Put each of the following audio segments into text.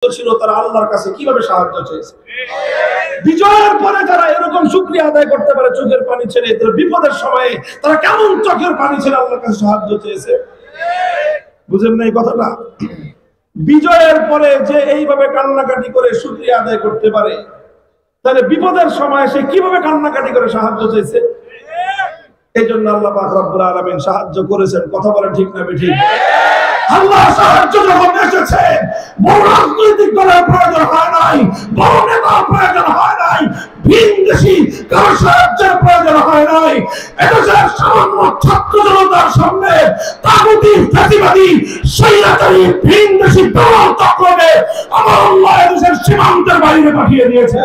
ছিল তারা আল্লাহর কাছে কিভাবে সাহায্য চেয়েছে। বিজয়ের পরে যারা এরকম শুকরিয়া আদায় করতে পারে চোখের পানি ছেড়ে, তারা বিপদের সময়ে তারা কেমন চোখের পানি ছেড়ে আল্লাহর কাছে সাহায্য চেয়েছে। বুঝেন না এই কথাটা? বিজয়ের পরে যে এইভাবে কান্নাকাটি করে শুকরিয়া আদায় করতে পারে, তাহলে বিপদের সময় সে কিভাবে কান্নাকাটি করে সাহায্য চেয়েছে। এই জন্য আল্লাহ পাক রব্বুল আলামিন সাহায্য করেছেন। কথা বলেন ঠিক না ঠিক? আল্লাহ সাহায্য যখন এসেছে, বড় রাজনৈতিক দলের প্রয়োজন হয় নাই, বড় নেতার প্রয়োজন হয় নাই, ভিনদেশী কারো সাহায্যের প্রয়োজন হয় নাই। এদেশের সামান্য ছাত্র জনতার সামনে তাগুতি ফ্যাসিবাদী স্বৈরাচারী ভিনদেশী দল চক্রকে আমার আল্লাহ এদেশের সীমান্তের বাইরে পাঠিয়ে দিয়েছে।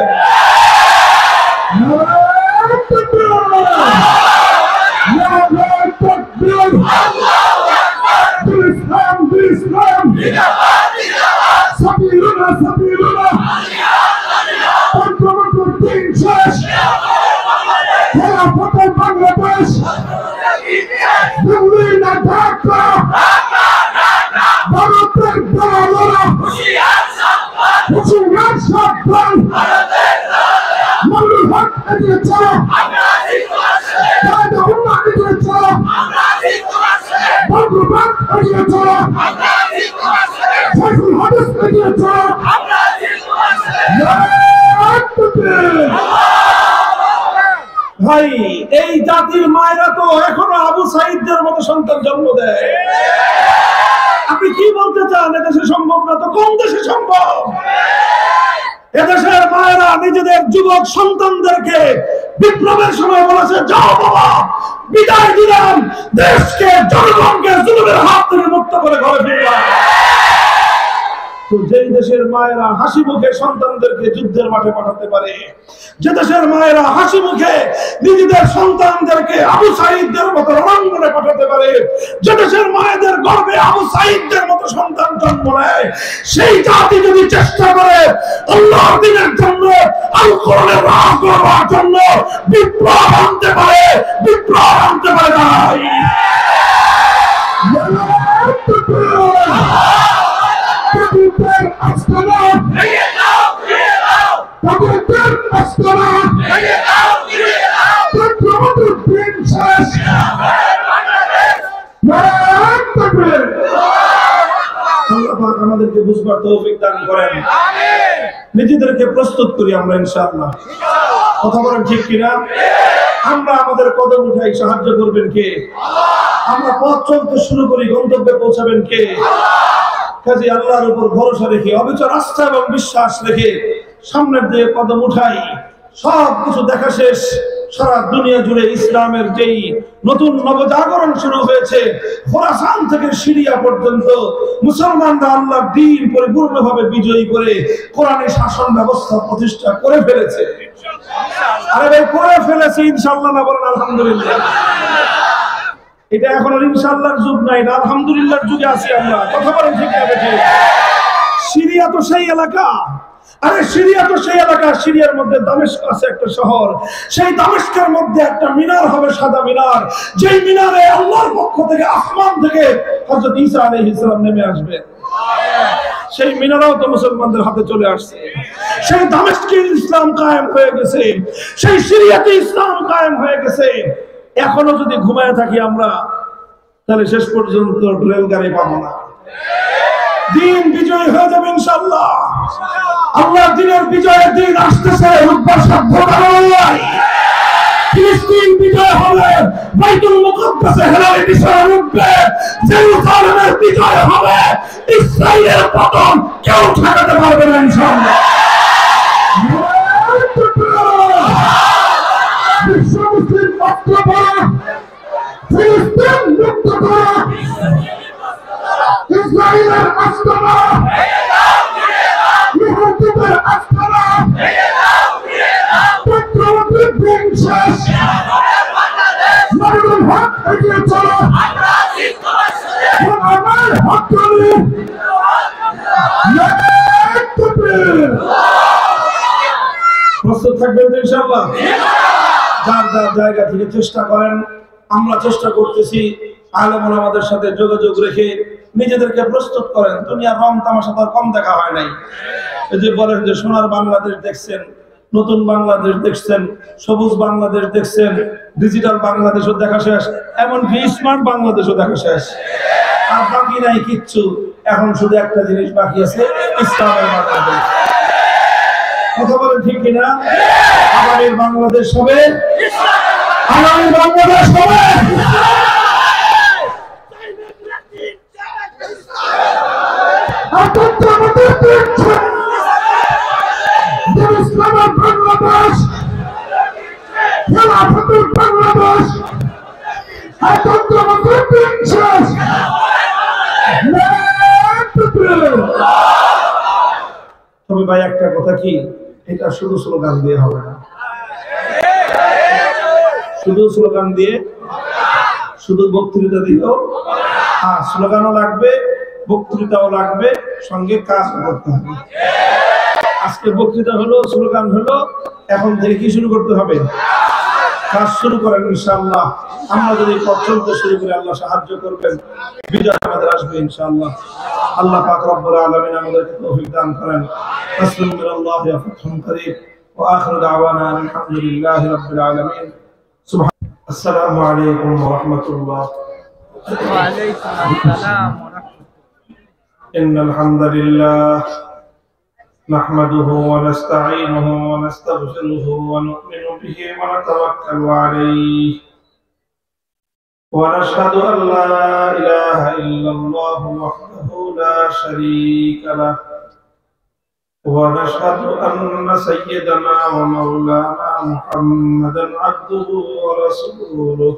ভাই, এই জাতির মায়েরা তো এখনো আবু সাইদদের মতো সন্তান জন্ম দেয়। আপনি কি বলতে চান এদেশে সম্ভব না? তো কোন দেশে সম্ভব? এদেশের মায়েরা নিজেদের যুবক সন্তানদেরকে বিপ্লবের সময় বলেছে, যাও বাবা, বিদায় দিলাম, দেশকে জনগণকে জুলুমের হাত থেকে মুক্ত করে ঘরে ফিরলাম। তো যেই দেশের মায়েরা হাসি মুখে সন্তানদেরকে যুদ্ধের মাঠে পাঠাতে পারে, যে দেশের মায়েরা হাসি মুখে নিজেদের সন্তানদেরকে আবু সাইদদের মতো রণাঙ্গনে পাঠাতে পারে, যে দেশের মায়েদের গর্ভে আবু সাইদদের মতো সন্তান জন্ম নেয়, সেই জাতি যদি চেষ্টা করে আল্লাহর দ্বীনের জন্য, আল কোরআনের রাজ গড়বার জন্য বিপ্লব আনতে পারে, বিপ্লব আনতে পারে নাই। আমাদেরকে বুঝবার তৌফিক দান করেন। নিজেদেরকে প্রস্তুত করি আমরা ইনশাআল্লাহ। কথা বলেন ঠিক কিনা? আমরা আমাদের কদম উঠাই, সাহায্য করবেন কে? আমরা পথ চলতে শুরু করি, গন্তব্যে পৌঁছাবেন কে? কাজে আল্লাহর উপর ভরসা রেখে, অবিচল আস্থা এবং বিশ্বাস রেখে সামনের দিকে কদম উঠাই। সব কিছু দেখা শেষ, সারা দুনিয়া জুড়ে ইসলামের যেই নতুন নবজাগরণ শুরু হয়েছে, খোরাসান থেকে সিরিয়া পর্যন্ত মুসলমানরা আল্লাহর দ্বীন পরিপূর্ণভাবে বিজয়ী করে কোরআনের শাসন ব্যবস্থা প্রতিষ্ঠা করে ফেলেছে। আরে ভাই, করে ফেলেছে ইনশাআল্লাহ না? বলেন আলহামদুলিল্লাহ। এটা এখন ইনশাআল্লাহর যুগ না, এটা আলহামদুলিল্লাহর যুগে আছি আমরা। কথা বলেন ঠিক না ঠিক? সিরিয়া তো সেই এলাকা, আরে সিরিয়া তো সেই এলাকা। সিরিয়ার মধ্যে দামেস্ক আছে একটা শহর, সেই দামেস্কের মধ্যে একটা মিনার হবে, সাদা মিনার, যেই মিনারে আল্লাহর পক্ষ থেকে, আসমান থেকে হযরত ঈসা আলাইহিস সালাম নেমে আসবেন। সেই মিনারও তো মুসলমানদের হাতে চলে আসছে। সেই দামেস্কে ইসলাম কায়েম হয়ে গেছে, সেই সিরিয়াতে ইসলাম কায়েম হয়ে গেছে। এখনো যদি ঘুমায় থাকি আমরা, তাহলে শেষ পর্যন্ত রেলগাড়ি পাবো না। দিন বিজয় হয়ে যাবে ইনশাআল্লাহ। আল্লাহর দ্বীনের বিজয়ের দিন আসতেছে, রূপবার সাধ্য নাই। ফিলিস্তিন বিজয় হবে, বাইতুল মুকাদ্দাসে হেলালি বিজয় উঠবে, জেরুজালেমের বিজয় হবে, ইসরায়েলের পতন কেউ ঠেকাতে পারবে না ইনশাআল্লাহ। বিশ্ব মুসলিম মুক্ত করা, ফিলিস্তিন মুক্ত করা, ইসরায়েলের আস্তানা, ইহুদিদের আস্তানা, পত্রমন্ত্রী প্রিন্সেস মরুল হক এগিয়ে চলো, আমার হক করি। প্রস্তুত থাকবেন তো ইনশাআল্লাহ? যার যার জায়গা থেকে চেষ্টা করেন। আমরা চেষ্টা করতেছি আলেম ওলামাদের সাথে যোগাযোগ রেখে নিজেদেরকে প্রস্তুত করেন। দুনিয়ার রং তামাশা তো কম দেখা হয় নাই। এই যে বলেন যে সোনার বাংলাদেশ দেখছেন, নতুন বাংলাদেশ দেখছেন, সবুজ বাংলাদেশ দেখছেন, ডিজিটাল বাংলাদেশও দেখা শেষ, এমনকি স্মার্ট বাংলাদেশও দেখা শেষ। আর বাকি নাই কিচ্ছু। এখন শুধু একটা জিনিস বাকি আছে, ইসলামের বাংলাদেশ। কথা বলেন ঠিক কিনা? আমাদের বাংলাদেশ হবে, আমাদের বাংলাদেশ হবে। ইসলামের বাংলাদেশ, খেলাফতের বাংলাদেশ, তবে ভাই একটা কথা কি, এটা শুধু স্লোগান দিয়ে হবে না। শুধু স্লোগান দিয়ে, শুধু বক্তৃতা দিয়েও, হ্যাঁ স্লোগানও লাগবে, বক্তৃতাও লাগবে, সঙ্গে কাজ করতে হবে। আজকে বক্তৃতা হলো, স্লোগান হলো, এখন থেকে কি শুরু করতে হবে? কাজ শুরু করেন ইনশাআল্লাহ। আমরা যদি পথ চলতে শুরু করি, আল্লাহ সাহায্য করবেন, বিজয় আমাদের আসবে ইনশাআল্লাহ। আল্লাহ পাক রব্বুল আলামিন আমাদেরকে তৌফিক দান করেন। তাসলিমু মিনাল্লাহি ওয়া ফাতহুন করিব ওয়া আখিরু দাওয়ানা আলহামদুলিল্লাহি রাব্বিল আলামিন। আসসালামু আলাইকুম ওয়া রাহমাতুল্লাহ। ওয়া আলাইকুম আসসালাম ওয়া রাহমাতুল্লাহ। ইন্নাল হামদুলিল্লাহ نحمده ونستعينه ونستغفره ونؤمن به ونتوكل عليه ونشهد أن لا إله إلا الله وحده لا شريك له ونشهد أن سيدنا ومولانا محمدا عبده ورسوله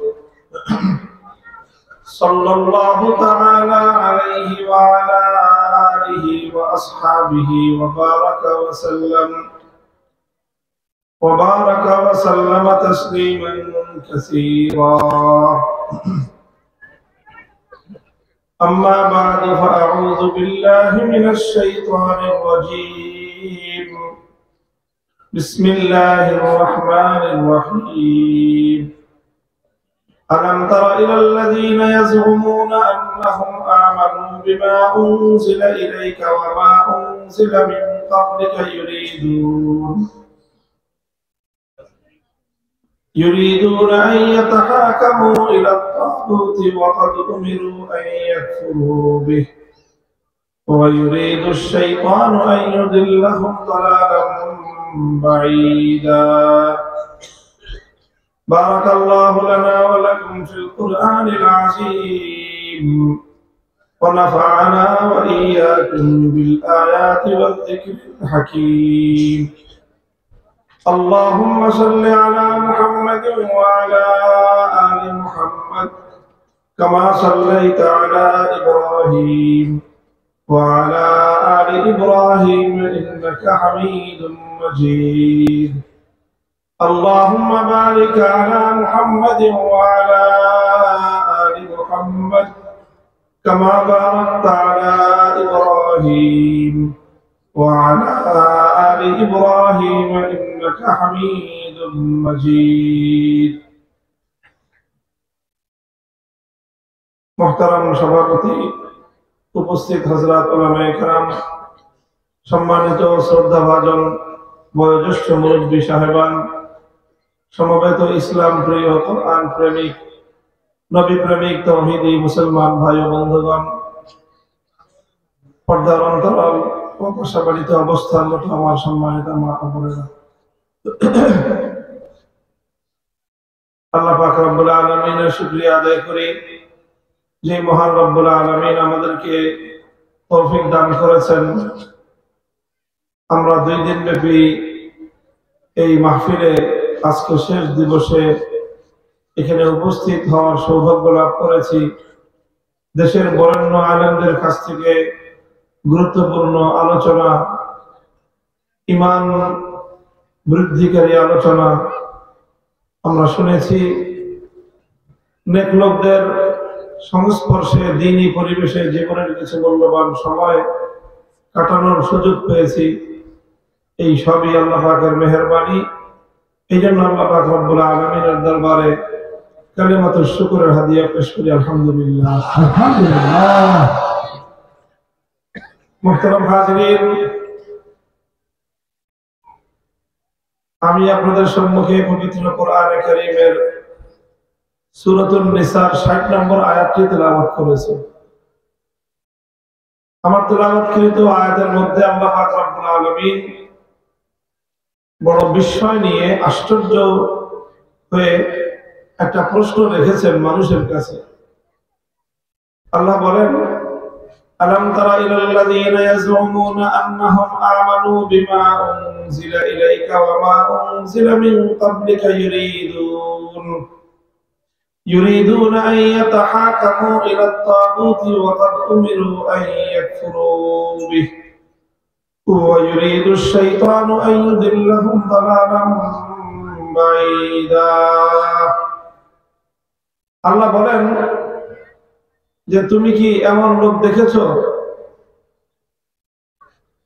صلى الله تعالى عليه وعلى آله وأصحابه وبارك وسلم تسليما كثيرا. أما بعد فأعوذ بالله من الشيطان الرجيم. بسم الله الرحمن الرحيم. ألم تر إلى الذين يزعمون أنهم آمنوا بما أنزل إليك وما أنزل من قبلك يريدون أن يتحاكموا إلى الطاغوت وقد أمروا أن يكفروا به ويريد الشيطان أن يضلهم ضلالا بعيدا. بارك الله لنا ولكم في القرآن العظيم ونفعنا وإياكم بالآيات والذكر الحكيم. اللهم صل على محمد وعلى آل محمد كما صليت على إبراهيم وعلى آل إبراهيم إنك حميد مجيد. اللهم بارك على محمد وعلى آل محمد كما باركت على إبراهيم وعلى آل إبراهيم إنك حميد مجيد. محترم সভাপতি, উপস্থিত হযরত উলামায়ে কেরাম, সম্মানিত শ্রদ্ধাভাজন বয়োজ্যেষ্ঠ মুরব্বী সাহেবান, সমবেত ইসলাম প্রিয়, কোরআন প্রেমিক, নবী প্রেমিক, তাওহীদি মুসলমান ভাই ও বন্ধুগণ, পর্দার অন্তরাল ও পাশাবাড়িতে অবস্থানরত আমার সম্মানিত মা ও বোনেরা, আল্লাহ পাক রব্বুল আলামিনের শুকরিয়া আদায় করি যে মহান রব্বুল আলামিন আমাদেরকে তৌফিক দান করেছেন আমরা 2 দিন ব্যাপী এই মাহফিলে আজকে শেষ দিবসে এখানে উপস্থিত হওয়ার সৌভাগ্য লাভ করেছি। দেশের বরেণ্য আলেমদের কাছ থেকে গুরুত্বপূর্ণ আলোচনা, ঈমান বৃদ্ধিকারী আলোচনা আমরা শুনেছি। নেক লোকদের সংস্পর্শে, দ্বীনি পরিবেশে জীবনের কিছু মূল্যবান সময় কাটানোর সুযোগ পেয়েছি। এই সবই আল্লাহ পাকের মেহেরবানি। এই জন্য আল্লাহ পাক রব্বুল আলামিনের দরবারে কালিমাতুশ শুকরের হাদিয়া পেশ করি আলহামদুলিল্লাহ। আলহামদুলিল্লাহ। মুহতারাম হাজিরিন, আমি আপনাদের সম্মুখে পবিত্র কোরআনে কারীমের সূরাতুন নিসার 60 নম্বর আয়াতটি তেলাওয়াত করেছি। আমার তেলাওয়াতকৃত আয়াতের মধ্যে আল্লাহ পাক রব্বুল আলামিন বড় বিস্ময় নিয়ে আশ্চর্য হয়ে একটা প্রশ্ন রেখেছেন মানুষের কাছে। আল্লাহ বলেন, আলাম তারা ইলাল্লাযীনা ইয়াজউমুনা আন্নাহুম আমানু বিমা উনজিলা ইলাইকা ওয়া মা উনজিলা মিন ক্বাবলিকা ইউরিদুনা আন ইয়াতাহাকামু ইলাত তাগুতি ওয়া ক্বাদ উমিরু আন ইয়াকফুরু বিহি ওয়া ইউরিদু আশ-শাইতানু আন ইউদিল্লাহুম দালালাম বাঈদা। আল্লাহ বলেন যে তুমি কি এমন লোক দেখেছো,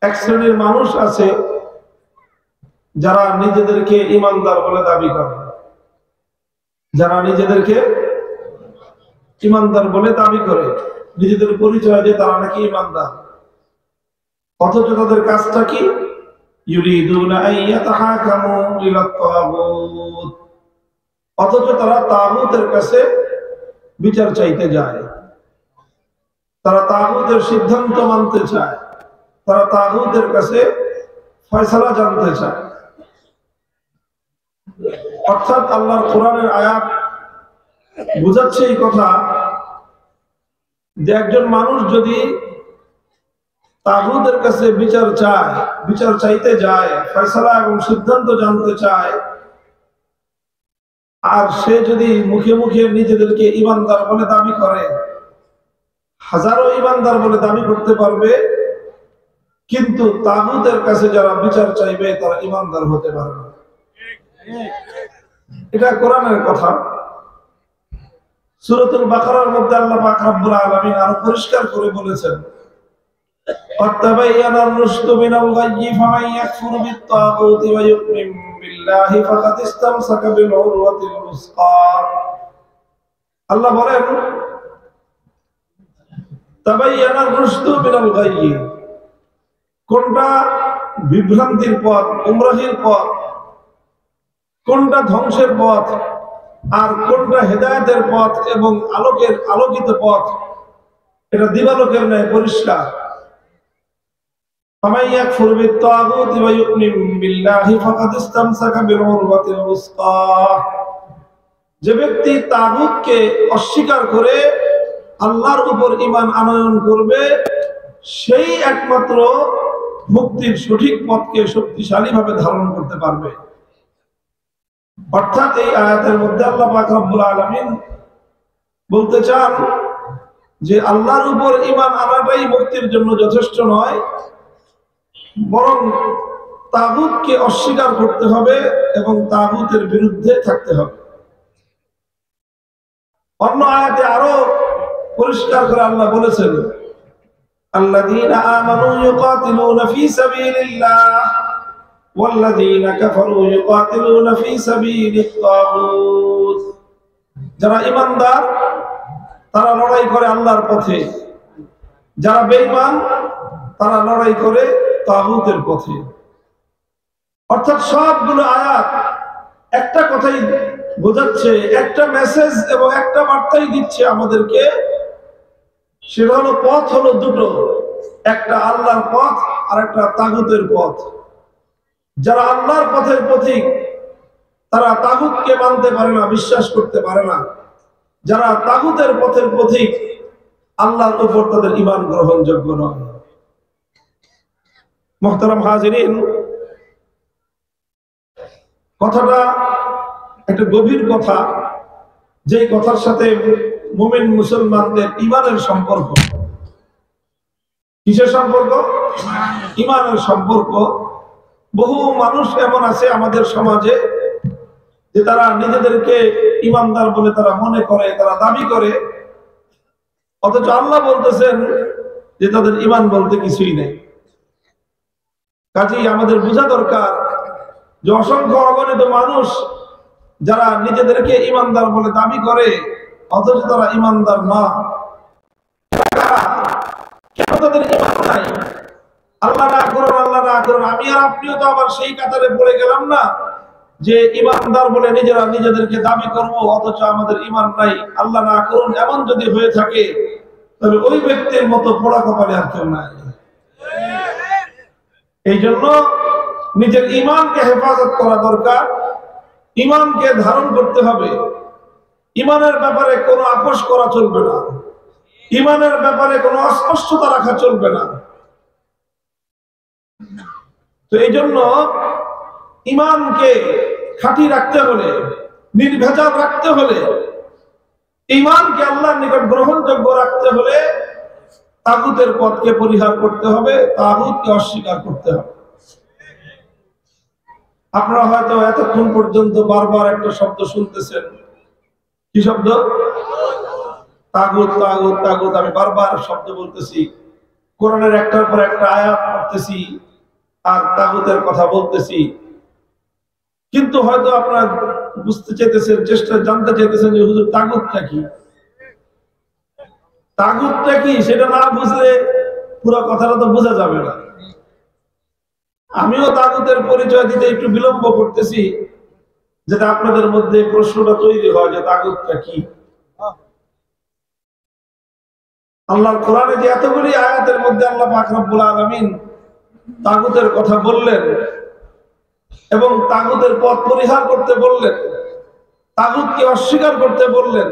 এক শ্রেণীর মানুষ আছে যারা নিজেদেরকে ঈমানদার বলে দাবি করে, যারা নিজেদেরকে ঈমানদার বলে দাবি করে, নিজেদের পরিচয় দিয়ে তারা নাকি ঈমানদার, অথচ তাদের কাজটা কি? ইউরিদুনা আন ইয়াতাহাকামু ইলাত তাগুত, অথচ তারা তাগুতের কাছে বিচার চাইতে যায়, তারা তাগুতের সিদ্ধান্ত মানতে চায়, তারা তাগুতের কাছে ফয়সালা জানতে চায়। অর্থাৎ আল্লাহর কোরআনের আয়াত বুঝাচ্ছে এই কথা যে একজন মানুষ যদি তাগুতের কাছে বিচার চায়, বিচার চাইতে যায়, ফয়সালা এবং সিদ্ধান্ত জানতে চায়, আর সে যদি মুখে মুখে নিজেদেরকে ঈমানদার বলে দাবি করে, হাজারো ঈমানদার বলে দাবি করতে পারবে, কিন্তু তাগুতের কাছে যারা বিচার চাইবে তারা ঈমানদার হতে পারবে না। এটা কোরআনের কথা। সূরাতুল বাকারার মধ্যে আল্লাহ পাক রব্বুল আলামিন আরো পরিষ্কার করে বলেছেন, ফাতাবায়ানার রুশদু মিনাল গায়য়ি ফামান ইয়াকফুরু বিত-তাগুতি ওয়া ইউমিন বিল্লাহি ফাকাদ ইসতামসাকা বিল উরওয়াতিল উসকা। আল্লাহ বলেন, তাবায়ানার রুশদু মিনাল গায়য়ি, কোনটা বিভ্রান্তির পথ, গুমরাহির পথ, কোনটা ধ্বংসের পথ, আর কোনটা হেদায়েতের পথ এবং আলোকিত পথ, এটা দিবালোকের ন্যায় পরিষ্কার। ফামান ইয়াকফুর বিত-তাগুতি ওয়া ইউমিন বিল্লাহি ফাকাদ ইসতামসাকা বিল উরওয়াতিল উসকা। যে ব্যক্তি তাগুতকে অস্বীকার করে আল্লাহর উপর ঈমান আনয়ন করবে, সেই একমাত্র মুক্তির সঠিক পথকে শক্তিশালীভাবে ধারণ করতে পারবে। অর্থাৎ এই আয়াতের মধ্যে আল্লাহ পাক রব্বুল আলামিন বলতে চান যে আল্লাহর উপর ঈমান আনাটাই মুক্তির জন্য যথেষ্ট নয়, বরং তাগুতকে অস্বীকার করতে হবে এবং তাগুতের বিরুদ্ধে থাকতে হবে। অন্য আয়াতে আরো পরিষ্কার করে আল্লাহ বলেছেন, আল্লাযীনা আমানু ইউকাতিলুনা ফী সাবিলিল্লাহ ওয়াল্লাযীনা কাফারু ইউকাতিলুনা ফী সাবিলিত তাগুত। যারা ঈমানদার তারা লড়াই করে আল্লাহর পথে, যারা বেঈমান তারা লড়াই করে তাগুতের পথে। অর্থাৎ সবগুলো আয়াত একটা কথাই বোঝাচ্ছে, একটা মেসেজ এবং একটা বার্তাই দিচ্ছে আমাদেরকে, সেটা হলো পথ হলো দুটো, একটা আল্লাহর পথ আর একটা তাগুতের পথ। যারা আল্লাহর পথের পথিক তারা তাগুতকে মানতে পারে না, বিশ্বাস করতে পারে না। যারা তাগুতের পথের পথিক আল্লাহর উপর তাদের ঈমান গ্রহণযোগ্য নয়। মুহতারাম হাজিরিন, কথাটা একটা গভীর কথা, যেই কথার সাথে মুমিন মুসলমানদের ঈমানের সম্পর্ক। কিসের সম্পর্ক? ঈমানের সম্পর্ক। বহু মানুষ এমন আছে আমাদের সমাজে যে তারা নিজেদেরকে ঈমানদার বলে তারা মনে করে, তারা দাবি করে, অথচ আল্লাহ বলতেছেন যে তাদের ঈমান বলতে কিছুই নেই। কাজেই আমাদের বোঝা দরকার যে অসংখ্য অগণিত মানুষ যারা নিজেদেরকে ঈমানদার বলে দাবি করে অথচ তারা ঈমানদার না, কেন তাদের ঈমান নাই? আমি আর আপনিও তো আবার সেই কাতারে পড়ে গেলাম না যে ইমানদার বলে নিজেরা নিজেদেরকে দাবি করব, অথচ আমাদের ইমান নাই। আল্লাহ না করুন এমন যদি হয়ে থাকে, তবে ওই ব্যক্তির মতো পোড়া কপালে আর কেউ নাই। এই জন্য নিজের ইমানকে হেফাজত করা দরকার, ইমানকে ধারণ করতে হবে। ইমানের ব্যাপারে কোনো আপোষ করা চলবে না, ইমানের ব্যাপারে কোনো অস্পষ্টতা রাখা চলবে না। তো এই জন্য ইমানকে খাঁটি রাখতে হলে, নির্ভেজাল রাখতে হলে, ইমানকে আল্লাহর নিকট গ্রহণযোগ্য রাখতে হলে তাগুতের পথকে পরিহার করতে হবে, তাগুতকে অস্বীকার করতে হবে। আপনারা হয়তো এতক্ষণ পর্যন্ত বারবার একটা শব্দ শুনতেছেন। কি শব্দ? তাগুত, তাগুত, তাগুত। আমি বারবার শব্দ বলতেছি, কোরআনের একটার পর একটা আয়াত পড়তেছি আর তাগুতের কথা বলতেছি। কিন্তু হয়তো আপনারা বুঝতে চাইতেছেন, জানতে চাইতেছেন যে হুজুর তাগুতটা কি, তাগুতটা কি? সেটা না বুঝলে পুরো কথাটা তো বোঝা যাবে না। আমিও তাগুতের পরিচয় দিতে একটু বিলম্ব করতেছি, যেটা আপনাদের মধ্যে প্রশ্নটা তৈরি হয় যে তাগুতটা কি। আল্লাহর কোরআনে যে এতগুলি আয়াতের মধ্যে আল্লাহ পাক রব্বুল আলামিন তাগুতের কথা বললেন এবং তাগুতের পথ পরিহার করতে বললেন, তাগুতকে অস্বীকার করতে বললেন।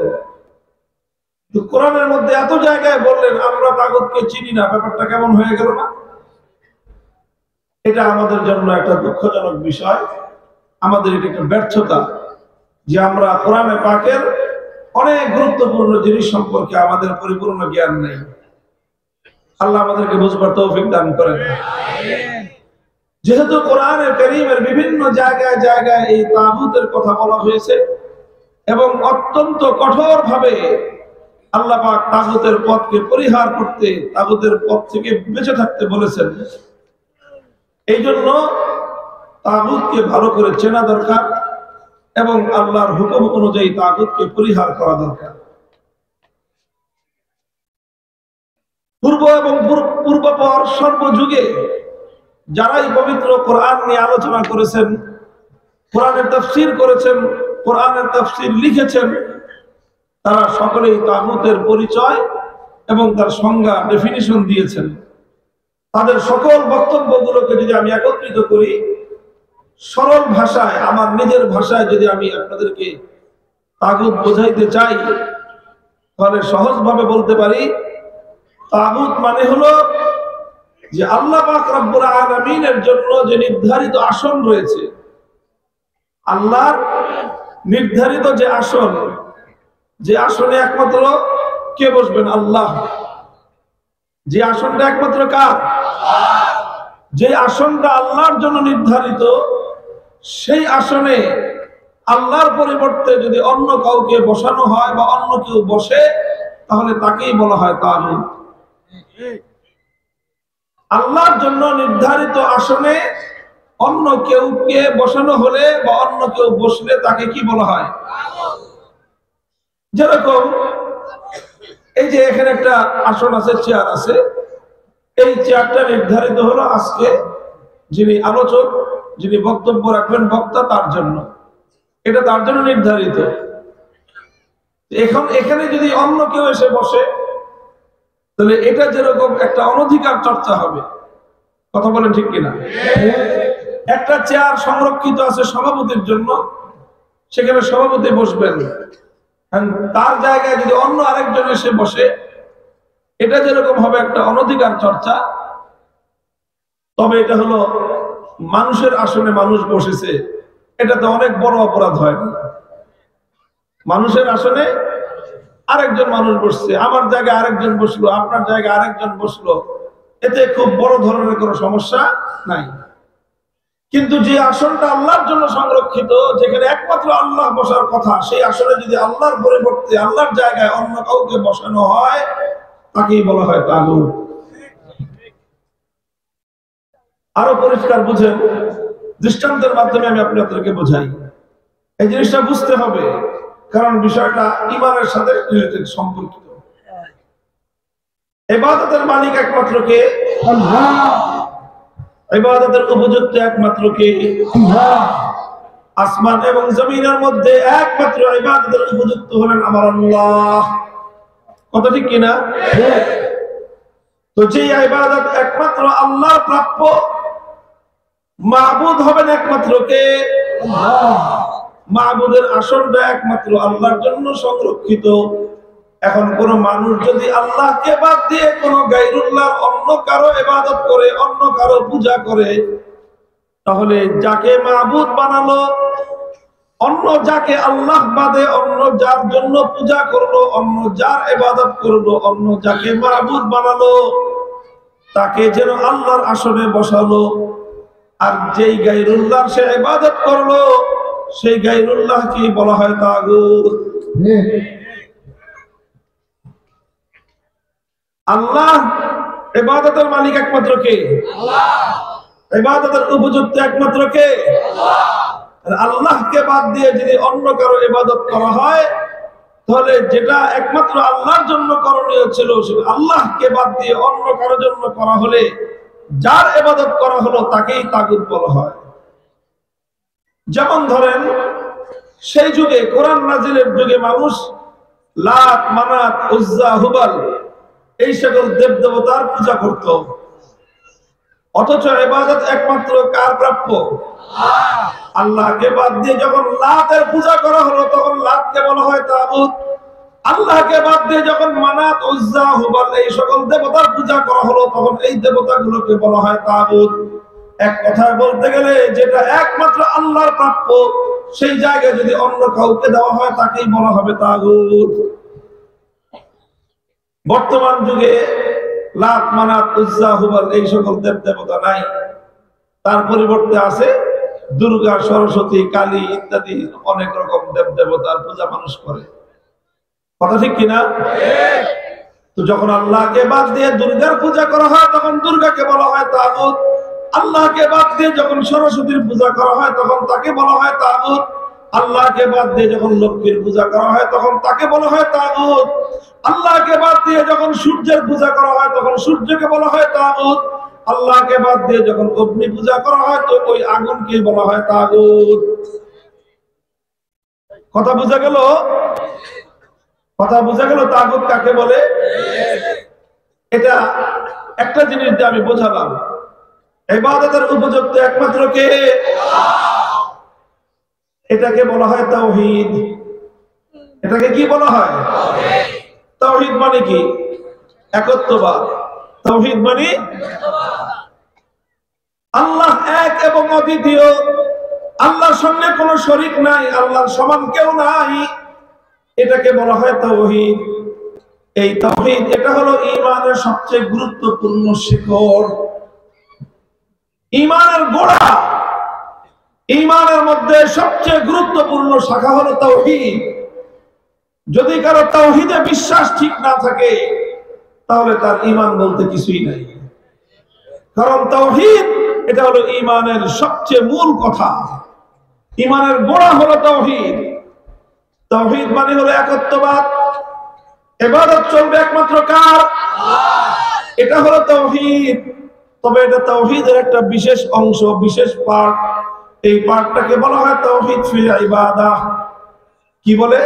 কোরআনের মধ্যে এত জায়গায় বললেন আমরা তাগুতকে চিনি না, ব্যাপারটা কেমন হয়ে গেল না? এটা আমাদের জন্য একটা দুঃখজনক বিষয়, আমাদের এটা একটা ব্যর্থতা যে আমরা কোরআনে পাকের অনেক গুরুত্বপূর্ণ জিনিস সম্পর্কে আমাদের পরিপূর্ণ জ্ঞান নেই। আল্লাহ আমাদেরকে বুঝবার তৌফিক দান করেন। যেহেতু কোরআনের কারীমের বিভিন্ন জায়গায় জায়গায় এই তাগুতের কথা বলা হয়েছে এবং অত্যন্ত কঠোরভাবে আল্লাহ পাক তাগুতের পথকে পরিহার করতে, তাগুতের পথ থেকে বেঁচে থাকতে বলেছেন, এই জন্য তাগুতকে ভালো করে চেনা দরকার এবং আল্লাহর হুকুম অনুযায়ী তাগুতকে পরিহার করা দরকার। পূর্ব এবং পূর্বপর সর্বযুগে যারাই পবিত্র কোরআন নিয়ে আলোচনা করেছেন, কোরআনের তাফসীর করেছেন, কোরআনের তাফসীর লিখেছেন, তারা সকলেই তাগুতের পরিচয় এবং তার সংজ্ঞা, ডেফিনিশন দিয়েছেন। তাদের সকল বক্তব্যগুলোকে যদি আমি একত্রিত করি, সরল ভাষায়, আমার নিজের ভাষায় যদি আমি আপনাদেরকে তাগুত বোঝাইতে চাই, তাহলে সহজভাবে বলতে পারি, তাগুত মানে হলো যে আল্লাহ পাক রব্বুল আলামিনের জন্য যে নির্ধারিত আসন রয়েছে, আল্লাহর নির্ধারিত যে আসন, যে আসনে একমাত্র কে বসবেন? আল্লাহ। যে আসনটা একমাত্র কার? যে আসনটা আল্লাহর জন্য নির্ধারিত, সেই আসনে আল্লাহর পরিবর্তে যদি অন্য কাউকে বসানো হয় বা অন্য কেউ বসে, তাহলে তাকেই বলা হয় তাগুত। আল্লাহর জন্য নির্ধারিত আসনে অন্য কেউকে বসানো হলে বা অন্য কেউ বসলে তাকে কি বলা হয়? যেরকম এই যে এখানে একটা আসন আছে, চেয়ার আছে, এই চেয়ারটা নির্ধারিত হলো আজকে যিনি আলোচক, যিনি বক্তব্য রাখবেন, বক্তা, তার জন্য, এটা তার জন্য নির্ধারিত। এখন এখানে যদি অন্য কেউ এসে বসে, তাহলে এটা যেরকম একটা অনধিকার চর্চা হবে। কথা বলেন ঠিক কিনা? একটা চেয়ার সংরক্ষিত আছে সভাপতির জন্য, সেখানে সভাপতি বসবেন, তার জায়গায় যদি অন্য আরেকজন এসে বসে, এটা যেরকম হবে একটা অনধিকার চর্চা। তবে এটা হলো মানুষের আসনে মানুষ বসেছে, এটাতে অনেক বড় অপরাধ হয় না। মানুষের আসনে আরেকজন মানুষ বসছে, আমার জায়গায় আরেকজন বসলো, আপনার জায়গায় আরেকজন বসলো, এতে খুব বড় ধরনের কোনো সমস্যা নাই। কিন্তু যে আসনটা আল্লাহর জন্য সংরক্ষিত, যেখানে একমাত্র আল্লাহ বসার কথা, সেই আসনে যদি আল্লাহর পরিবর্তে আল্লাহর জায়গায় অন্য কাউকে বসানো হয়, তাকেই বলা হয় তাগুত। আরো পরিষ্কার বুঝেন, দৃষ্টান্তের মাধ্যমে আমি আপনাদেরকে বোঝাই। এই জিনিসটা বুঝতে হবে, কারণ বিষয়টা ঈমানের সাথে রিলেটেড, সম্পর্কিত। ইবাদতের মালিক একমাত্র কে? আল্লাহ। ইবাদতের উপযুক্ত একমাত্র কে? আল্লাহ। আসমান এবং জমিনের মধ্যে একমাত্র ইবাদতের উপযুক্ত হলেন আমার আল্লাহ। কথা ঠিক কিনা? তো যে ইবাদত একমাত্র আল্লাহ প্রাপ্য, মাবুদ হবেন একমাত্র কে? আল্লাহ। মাবুদের আসনটা একমাত্র আল্লাহর জন্য সংরক্ষিত। এখন কোন মানুষ যদি আল্লাহকে বাদ দিয়ে কোন গায়রুল্লাহর অন্য কারো ইবাদত করে, অন্য কারো পূজা করে, তাহলে যাকে মাবুদ বানালো, অন্য যাকে আল্লাহ বাদে অন্য যার জন্য পূজা করলো, অন্য যার ইবাদত করলো, অন্য যাকে মাবুদ বানালো, তাকে যেন আল্লাহর আসনে বসালো। আর যেই গায়রুল্লাহর সে ইবাদত করলো, সেই গায়রুল্লাহকে বলা হয় তাগুত। আল্লাহ ইবাদতের মালিক একমাত্র কে? আল্লাহ। ইবাদতের উপযুক্ত একমাত্র কে? আল্লাহ। আর আল্লাহকে বাদ দিয়ে যদি অন্য কারো ইবাদত করা হয়, তাহলে যেটা একমাত্র আল্লাহর জন্য করণীয় ছিল, সেটা আল্লাহকে বাদ দিয়ে অন্য কারো জন্য করা হলে যার ইবাদত করা হলো তাকেই তাগুত বলা হয়। যেমন ধরেন, সেই যুগে কোরআন নাজিলের যুগে মানুষ লাত, মানাত, উজ্জা, হুবাল এই সকল দেব দেবতার পূজা করত। অথচ ইবাদত একমাত্র কার প্রাপ্য? আল্লাহকে বাদ দিয়ে যখন লাতের পূজা করা হলো, তখন লাতকে বলা হয় তাগুত। আল্লাহকে বাদ দিয়ে যখন মানাত, উজ্জা, হুবাল এই সকল দেবতার পূজা করা হলো, তখন এই দেবতাগুলোকে বলা হয় তাগুত। এক কথায় বলতে গেলে, যেটা একমাত্র আল্লাহর প্রাপ্য, সেই জায়গায় যদি অন্য কাউকে দেওয়া হয়, তাকেই বলা হবে তাগুত। বর্তমান যুগে লাত, মানাত, উজ্জা, হুবাল এই সকল দেব দেবতা নাই। তার পরিবর্তে আছে দুর্গা, সরস্বতী, কালী ইত্যাদি অনেক রকম দেব দেবতার পূজা মানুষ করে। কথা ঠিক কিনা? তো যখন আল্লাহকে বাদ দিয়ে দুর্গার পূজা করা হয়, তখন দুর্গাকে বলা হয় তাগুত। আল্লাহকে বাদ দিয়ে যখন সরস্বতীর পূজা করা হয়, তখন তাকে বলা হয় তাগুত। আল্লাহকে বাদ দিয়ে যখন লক্ষ্মীর পূজা করা হয়, তখন তাকে বলা হয় তাগুত। আল্লাহকে বাদ দিয়ে যখন সূর্যের পূজা করা হয়, তখন সূর্যকে বলা হয় তাগুত। আল্লাহকে বাদ দিয়ে যখন অগ্নি পূজা করা হয়, তো ওই আগুনকে বলা হয় তাগুত। কথা বোঝা গেল? কথা বোঝা গেল তাগুত কাকে বলে? এটা একটা জিনিস দিয়ে আমি বোঝালাম, ইবাদতের উপযুক্ত একমাত্র কে? এটাকে বলা হয় তাওহীদ। এটাকে কি বলা হয়? তাওহীদ মানে কি? একত্ববাদ। তাওহীদ মানে আল্লাহ এক এবং অদ্বিতীয়, আল্লাহর সঙ্গে কোনো শরীক নাই, আল্লাহর সমান কেউ নাই, এটাকে বলা হয় তাওহীদ। এই তাওহীদ, এটা হলো ঈমানের সবচেয়ে গুরুত্বপূর্ণ শিকড়, ঈমানের গোড়া। ঈমানের মধ্যে সবচেয়ে গুরুত্বপূর্ণ শাখা হলো তাওহীদ। যদি কারো তাওহীদে বিশ্বাস ঠিক না থাকে, তাহলে তার ঈমান বলতে কিছুই নাই। কারণ তাওহীদ এটা হলো ঈমানের সবচেয়ে মূল কথা। ঈমানের গোড়া হলো তাওহীদ। তাওহীদ মানে হলো একত্ববাদ। ইবাদত চলবে একমাত্র কার? আল্লাহ। এটা হলো তাওহীদ। তবে এটা তাওহীদের একটা বিশেষ অংশ, বিশেষ পার্ট। এই পার্টটাকে বলা হয় তাওহীদ ফিল ইবাদাহ। কি বলে?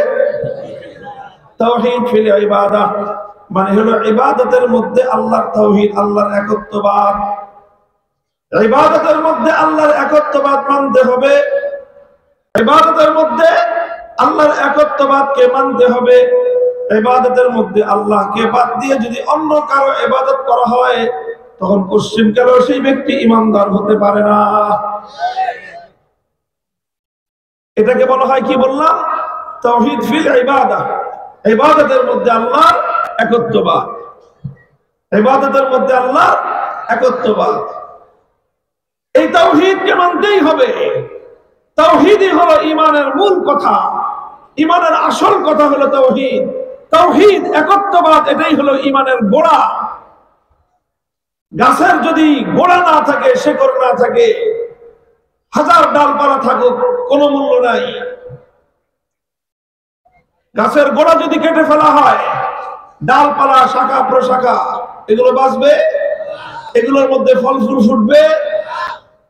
তাওহীদ ফিল ইবাদাহ মানে হলো ইবাদতের মধ্যে আল্লাহর তাওহীদ, আল্লাহর একত্ববাদ। ইবাদতের মধ্যে আল্লাহর একত্ববাদ মানতে হবে। ইবাদতের মধ্যে আল্লাহর একত্ববাদকে মানতে হবে। ইবাদতের মধ্যে আল্লাহকে বাদ দিয়ে যদি অন্য কারো ইবাদত করা হয়, তখন পশ্চিম কালেও সেই ব্যক্তি ঈমানদার হতে পারে না। এটাকে বলা হয়, কি বললাম? তাওহীদ ফিল ইবাদাহ। ইবাদতের মধ্যে আল্লাহর একত্ববাদ। ইবাদতের মধ্যে আল্লাহর একত্ববাদ। এই তাওহীদকে মানতেই হবে। তাওহীদই হলো ঈমানের মূল কথা। ঈমানের আসল কথা হলো তাওহীদ। তাওহীদ, একত্ববাদ, এটাই হলো ঈমানের গোড়া। গাছের যদি গোড়া না থাকে, শেকড় না থাকে, হাজার ডালপালা থাকুক, কোনো মূল্য নাই। গাছের গোড়া যদি কেটে ফেলা হয়, ডালপালা, শাখা প্রশাখা এগুলো বাঁচবে? এগুলোর মধ্যে ফল ফুল ফুটবে?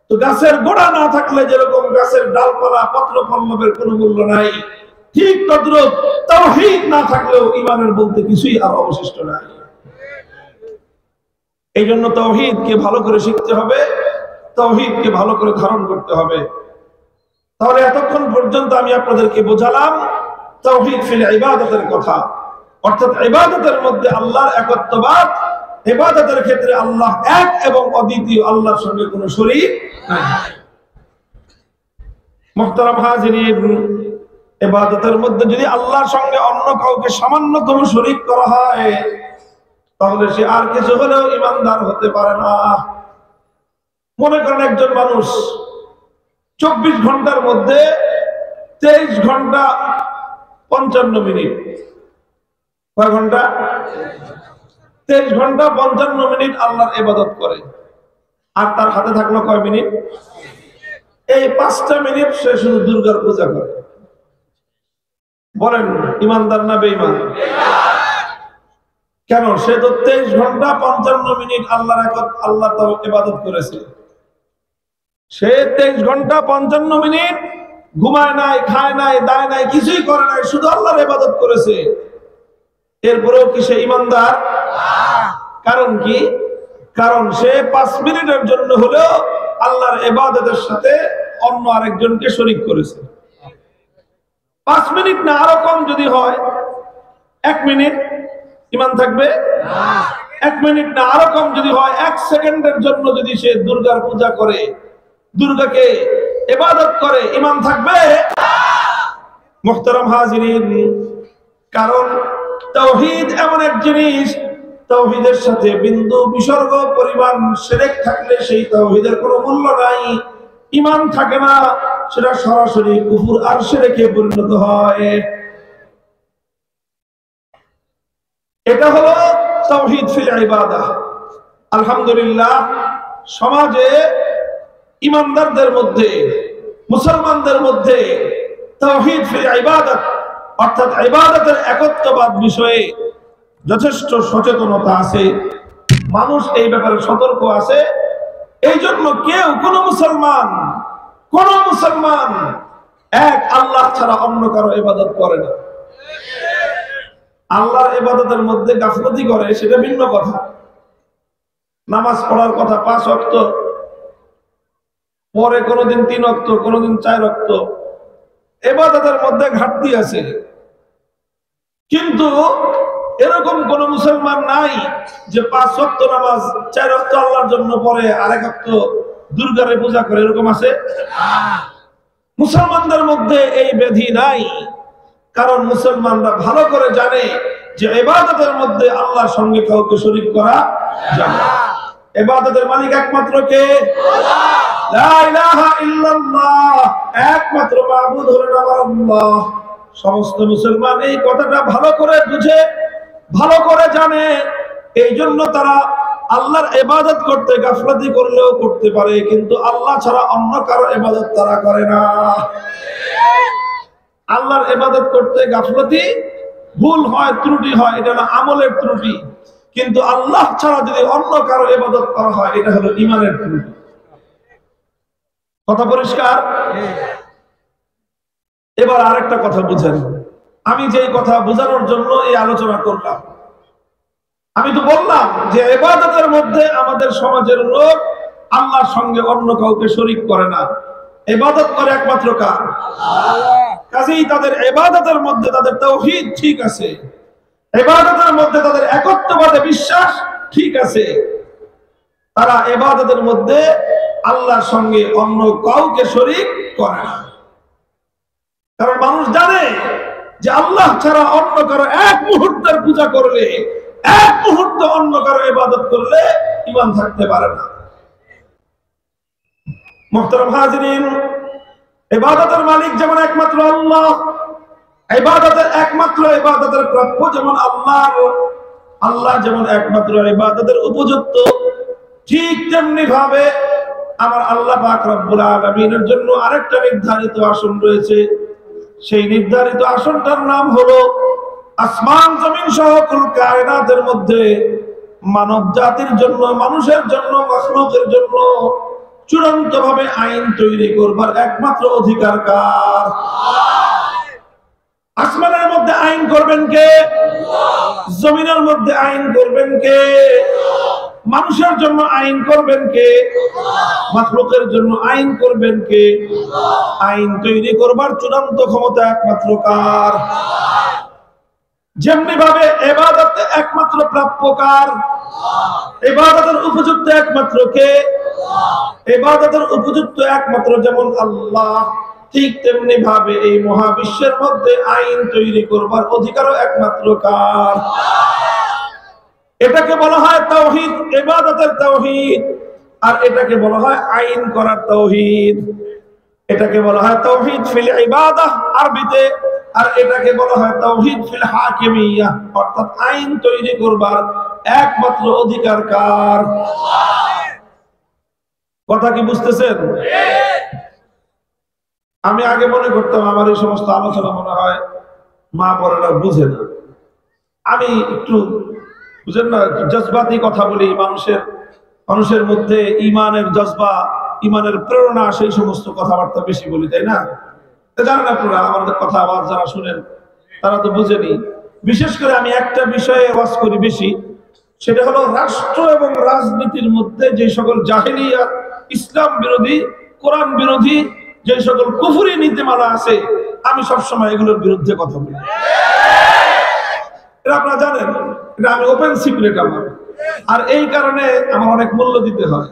তো গাছের গোড়া না থাকলে যেরকম গাছের ডালপালা পত্র পল্লবের কোনো মূল্য নাই, ঠিক তদ্রুপ তাওহীদ না থাকলেও ঈমানের বলতে কিছুই আর অবশিষ্ট নাই। এই জন্য তাওহীদকে ভালো করে শিখতে হবে, তাওহীদকে ভালো করে ধারণ করতে হবে। তাহলে এতক্ষণ পর্যন্ত আমি আপনাদেরকে বোঝালাম তাওহীদ ফিল ইবাদতের কথা, অর্থাৎ ইবাদতের মধ্যে আল্লাহর একত্ববাদ, ইবাদতের ক্ষেত্রে আল্লাহ এক এবং অদ্বিতীয়, আল্লাহর সঙ্গে কোনো শরীক নাই। মুহতারাম হাজিরিন, ইবাদতের মধ্যে যদি আল্লাহর সঙ্গে অন্য কাউকে সামান্যতম শরীক করা হয় তাহলে সে আর কিছু হলেও ঈমানদার হতে পারে না। মনে করেন একজন মানুষ 24 ঘন্টার মধ্যে 23 ঘন্টা 55 মিনিট, কয় ঘন্টা? 23 ঘন্টা 55 মিনিট আল্লাহর ইবাদত করে, আর তার হাতে থাকলো কয় মিনিট? এই 5টা মিনিট সে শুধু দুর্গার পূজা করে। বলেন ঈমানদার না বেঈমান? কেন? সে তো 23 ঘন্টা 55 মিনিট আল্লাহর ইবাদত করেছে। সে 23 ঘন্টা 55 মিনিট ঘুমায় নাই, খায় নাই, দায় নাই, কিছুই করে নাই, শুধু আল্লাহর ইবাদত করেছে। এরপরেও কি সে ঈমানদার? কারণ কি? কারণ সে 5 মিনিটের জন্য হলেও আল্লাহর ইবাদতের সাথে অন্য আরেকজনকে শরীক করেছে। 5 মিনিট না, আরো কম যদি হয় 1 মিনিট, ঈমান থাকবে? 1 মিনিট না, আরো কম যদি হয় 1 সেকেন্ডের জন্য যদি সে দুর্গার পূজা করে, দুর্গাকে ইবাদত করে, ঈমান থাকবে? মুহতারাম হাজিরিন, কারণ তাওহীদ এমন এক জিনিস, তাওহীদের সাথে বিন্দু বিসর্গ পরিমাণ শিরক থাকলে সেই তাওহীদের কোনো মূল্য নাই, ঈমান থাকে না, সেটা সরাসরি কুফর আর শিরকে পরিণত হয়। এটা হলো তাওহীদ ফিল ইবাদাহ। আলহামদুলিল্লাহ, সমাজে ঈমানদারদের মধ্যে, মুসলমানদের মধ্যে তাওহীদ ফিল ইবাদাত অর্থাৎ ইবাদতের একত্ববাদ বিষয়ে যথেষ্ট সচেতনতা আছে। মানুষ এই ব্যাপারে সতর্ক আছে। এই জন্য কোন মুসলমান এক আল্লাহ ছাড়া অন্য কারো ইবাদত করে না। আল্লাহর ইবাদতের মধ্যে গাফলতি করে সেটা ভিন্ন কথা। নামাজ পড়ার কথা 5 ওয়াক্ত, পরে কোনদিন 3 ওয়াক্ত, কোনদিন 4 ওয়াক্ত, ইবাদতের মধ্যে ঘাটতি আছে। কিন্তু এরকম কোন মুসলমান নাই যে 5 ওয়াক্ত নামাজ 4 ওয়াক্ত আল্লাহর জন্য পড়ে, আর 1 ওয়াক্ত দুর্গার পূজা করে, এরকম আছে? মুসলমানদের মধ্যে এই ব্যাধি নাই, কারণ মুসলমানরা ভালো করে জানে যে ইবাদতের মধ্যে আল্লাহর সঙ্গে কাউকে শরীক করা যাবে না। ইবাদতের মালিক একমাত্র কে? আল্লাহ। লা ইলাহা ইল্লাল্লাহ, একমাত্র মাবুদ হলেন আমার আল্লাহ। সমস্ত মুসলমান এই কথাটা ভালো করে বুঝে, ভালো করে জানে। এই জন্য তারা আল্লাহর ইবাদত করতে গাফলতি করলেও করতে পারে, কিন্তু আল্লাহ ছাড়া অন্য কারো ইবাদত তারা করে না। আল্লাহর ইবাদত করতে গাফলতি, ভুল হয়, ত্রুটি হয়, এটা হলো আমলের ত্রুটি। কিন্তু আল্লাহ ছাড়া যদি অন্য কারো ইবাদত করা হয়, এটা হলো ঈমানের ত্রুটি। কথা পরিষ্কার? এবার আরেকটা কথা বুঝেন। আমি যে কথা বোঝানোর জন্য এই আলোচনা করলাম, আমি তো বললাম যে ইবাদতের মধ্যে আমাদের সমাজের লোক আল্লাহর সঙ্গে অন্য কাউকে শরীক করে না, ইবাদত করে একমাত্র কার? আল্লাহ। কাজেই তাদের ইবাদতের মধ্যে তাদের তাওহীদ ঠিক আছে, ইবাদতের মধ্যে তাদের একত্ববাদে বিশ্বাস ঠিক আছে। তারা ইবাদতের মধ্যে আল্লাহর সঙ্গে অন্য কাউকে শরীক করে না। কারণ মানুষ জানে যে আল্লাহ ছাড়া অন্য কারো এক মুহূর্তের পূজা করলে, এক মুহূর্ত অন্য কারো ইবাদত করলে ঈমান থাকতে পারে না। মুহতারাম হাজিরিন, ইবাদতের মালিক যেমন একমাত্র আল্লাহ, ইবাদতের প্রাপ্য যেমন আল্লাহ যেমন একমাত্র ইবাদতের উপযুক্ত, ঠিক তেমনি ভাবে আমার আল্লাহ পাক রব্বুল আলামিনের জন্য আরেকটা নির্ধারিত আসন রয়েছে। সেই নির্ধারিত আসনটার নাম হলো আসমান জমিন সহ কুল কায়নাতের মধ্যে মানব জাতির জন্য, মানুষের জন্য, মাখলুকের জন্য চূড়ান্ত ভাবে আইন তৈরি করবার একমাত্র অধিকার কার? আসমানের মধ্যে আইন করবেন কে? জমিনের মধ্যে আইন করবেন কে? মানুষের জন্য আইন করবেন কে? মাখলুকের জন্য আইন করবেন কে? আইন তৈরি করবার চূড়ান্ত ক্ষমতা একমাত্র কার? যেমনি ভাবে ইবাদতে একমাত্র প্রাপ্য কার? ইবাদতের উপযুক্ত একমাত্র কে? ইবাদতের উপযুক্ত একমাত্র যেমন আল্লাহ, ঠিক তেমনি ভাবে এই মহাবিশ্বের মধ্যে আইন তৈরি করবার অধিকারও একমাত্র কার? এটাকে বলা হয় তাওহীদ, ইবাদতের তাওহীদ। আর এটাকে বলা হয় আইন করার তাওহীদ। এটাকে বলা হয় তাওহীদ ফিল ইবাদাহ আরবিতে, আর এটাকে বলা হয় তাওহীদ ফিল হাকিমিয়াহ, অর্থাৎ আইন তৈরি করবার একমাত্র অধিকার কার? কথা কি বুঝতেছেন? আমি আগে মনে করতাম আমার এই সমস্ত আলোচনা মনে হয় মা বোনেরা বুঝে না। আমি একটু বুঝেন না, জজবাতি কথা বলি, মানুষের মধ্যে ইমানের জজবা, ইমানের প্রেরণা, সেই সমস্ত কথাবার্তা বেশি বলি, তাই না? জানেন আপনারা আমাদের কথা আবার যারা শুনেন তারা তো বুঝেনি। বিশেষ করে আমি একটা বিষয়ে ওয়াজ করি বেশি, সেটা হলো রাষ্ট্র এবং রাজনীতির মধ্যে যে সকল জাহেলিয়াত, ইসলাম বিরোধী, কোরআন বিরোধী যে সকল কুফরি নীতিমালা আছে, আমি সবসময় এগুলোর বিরুদ্ধে কথা বলি। এটা আপনারা জানেন, এটা আমি ওপেন সিক্রেট আমার। আর এই কারণে আমার অনেক মূল্য দিতে হয়,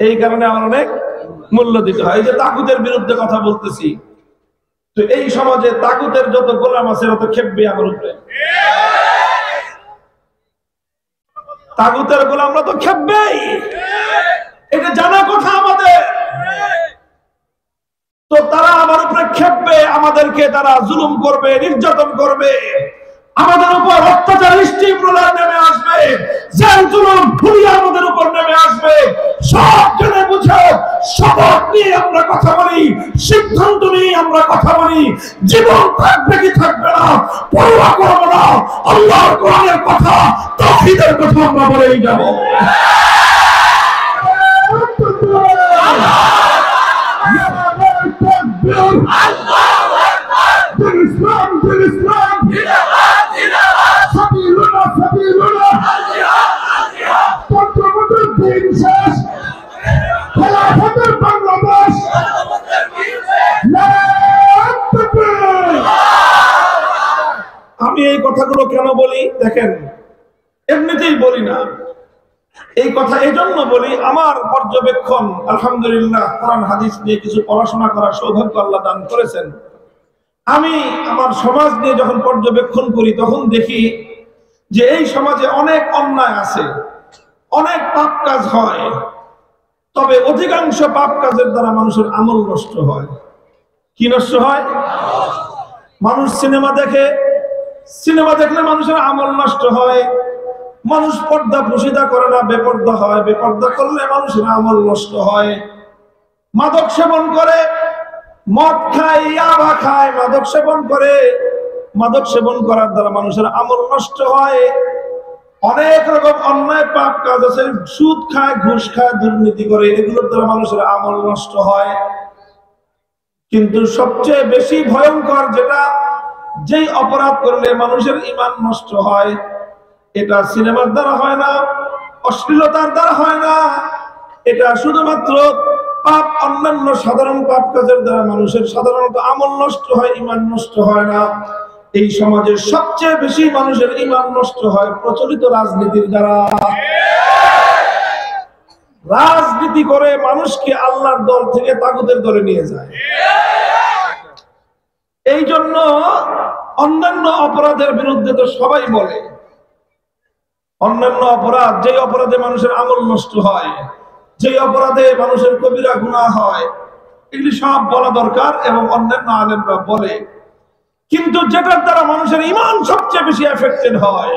এই কারণে আমার অনেক মূল্য দিতে হয়। এই যে তাগুতের বিরুদ্ধে কথা বলতেছি, তো এই সমাজে তাগুতের যত গোলাম আছে তত খেপবে আমার উপরে। তাগুতের গোলামরা তো খেপবেই, এটা জানা কথা আমাদের। তো তারা আমার উপরে খেপবে, আমাদেরকে তারা জুলুম করবে, নির্যাতন করবে, আমাদের উপর অত্যাচার স্টিমরোলার নেমে আসবে, জেল জুলুম ঘুরিয়ে আমাদের উপর নেমে আসবে। সব জেনে বুঝে শপথ নিয়ে আমরা কথা বলি, সিদ্ধান্ত নিয়ে আমরা কথা বলি। জীবন থাকবে কি থাকবে না পরোয়া করবো না, আল্লাহর কোরআনের কথা, তাওহীদের কথা আমরা বলেই যাব। আমি এই কথাগুলো কেন বলি দেখেন, এমনিতেই বলি না, এই কথা এই জন্য বলি, আমার পর্যবেক্ষণ আলহামদুলিল্লাহ কোরআন হাদিস নিয়ে কিছু পড়াশোনা করার সৌভাগ্য আল্লাহ দান করেছেন। আমি আমার সমাজ নিয়ে যখন পর্যবেক্ষণ করি তখন দেখি যে এই সমাজে অনেক অন্যায় আছে, অনেক পাপ কাজ হয়, তবে অধিকাংশ পাপ কাজের দ্বারা মানুষের আমল নষ্ট হয়। কি নষ্ট হয়? মানুষ সিনেমা দেখে, সিনেমা দেখলে মানুষের আমল নষ্ট হয়। মানুষ পর্দা পুশিদা করে না, বেপর্দা হয়, বেপর্দা করলে মানুষের আমল নষ্ট হয়। মাদক সেবন করে, মদ খায়, ইয়াবা খায়, মাদক সেবন করে, মাদক সেবন করার দ্বারা মানুষের আমল নষ্ট হয়। অনেক রকম অন্যায় পাপ কাজ আছে, সুদ খায়, ঘুষ খায়, দুর্নীতি করে, এগুলোর দ্বারা মানুষের আমল নষ্ট হয়। কিন্তু সবচেয়ে বেশি ভয়ঙ্কর যেটা, যেই অপরাধ করলে মানুষের ঈমান নষ্ট হয়, এটা সিনেমার দ্বারা হয় না, অশ্লীলতার দ্বারা হয় না, এটা শুধুমাত্র পাপ, অন্যান্য সাধারণ পাপ কাজের দ্বারা মানুষের সাধারণত আমল নষ্ট হয়, ঈমান নষ্ট হয় না। এই সমাজের সবচেয়ে বেশি মানুষের ঈমান নষ্ট হয় প্রচলিত রাজনীতির দ্বারা। রাজনীতি করে মানুষকে আল্লাহর দল থেকে তাগুতের দলে নিয়ে যায়। এই জন্য অন্যান্য অপরাধের বিরুদ্ধে তো সবাই বলে, অন্যান্য অপরাধ, যে অপরাধে মানুষের আমল নষ্ট হয়, যে অপরাধে মানুষের কবিরা গুনাহ হয়, এগুলি সব বলা দরকার এবং অন্যান্য আলেমরা বলে। কিন্তু যেটার দ্বারা মানুষের ঈমান সবচেয়ে বেশি এফেক্টেড হয়,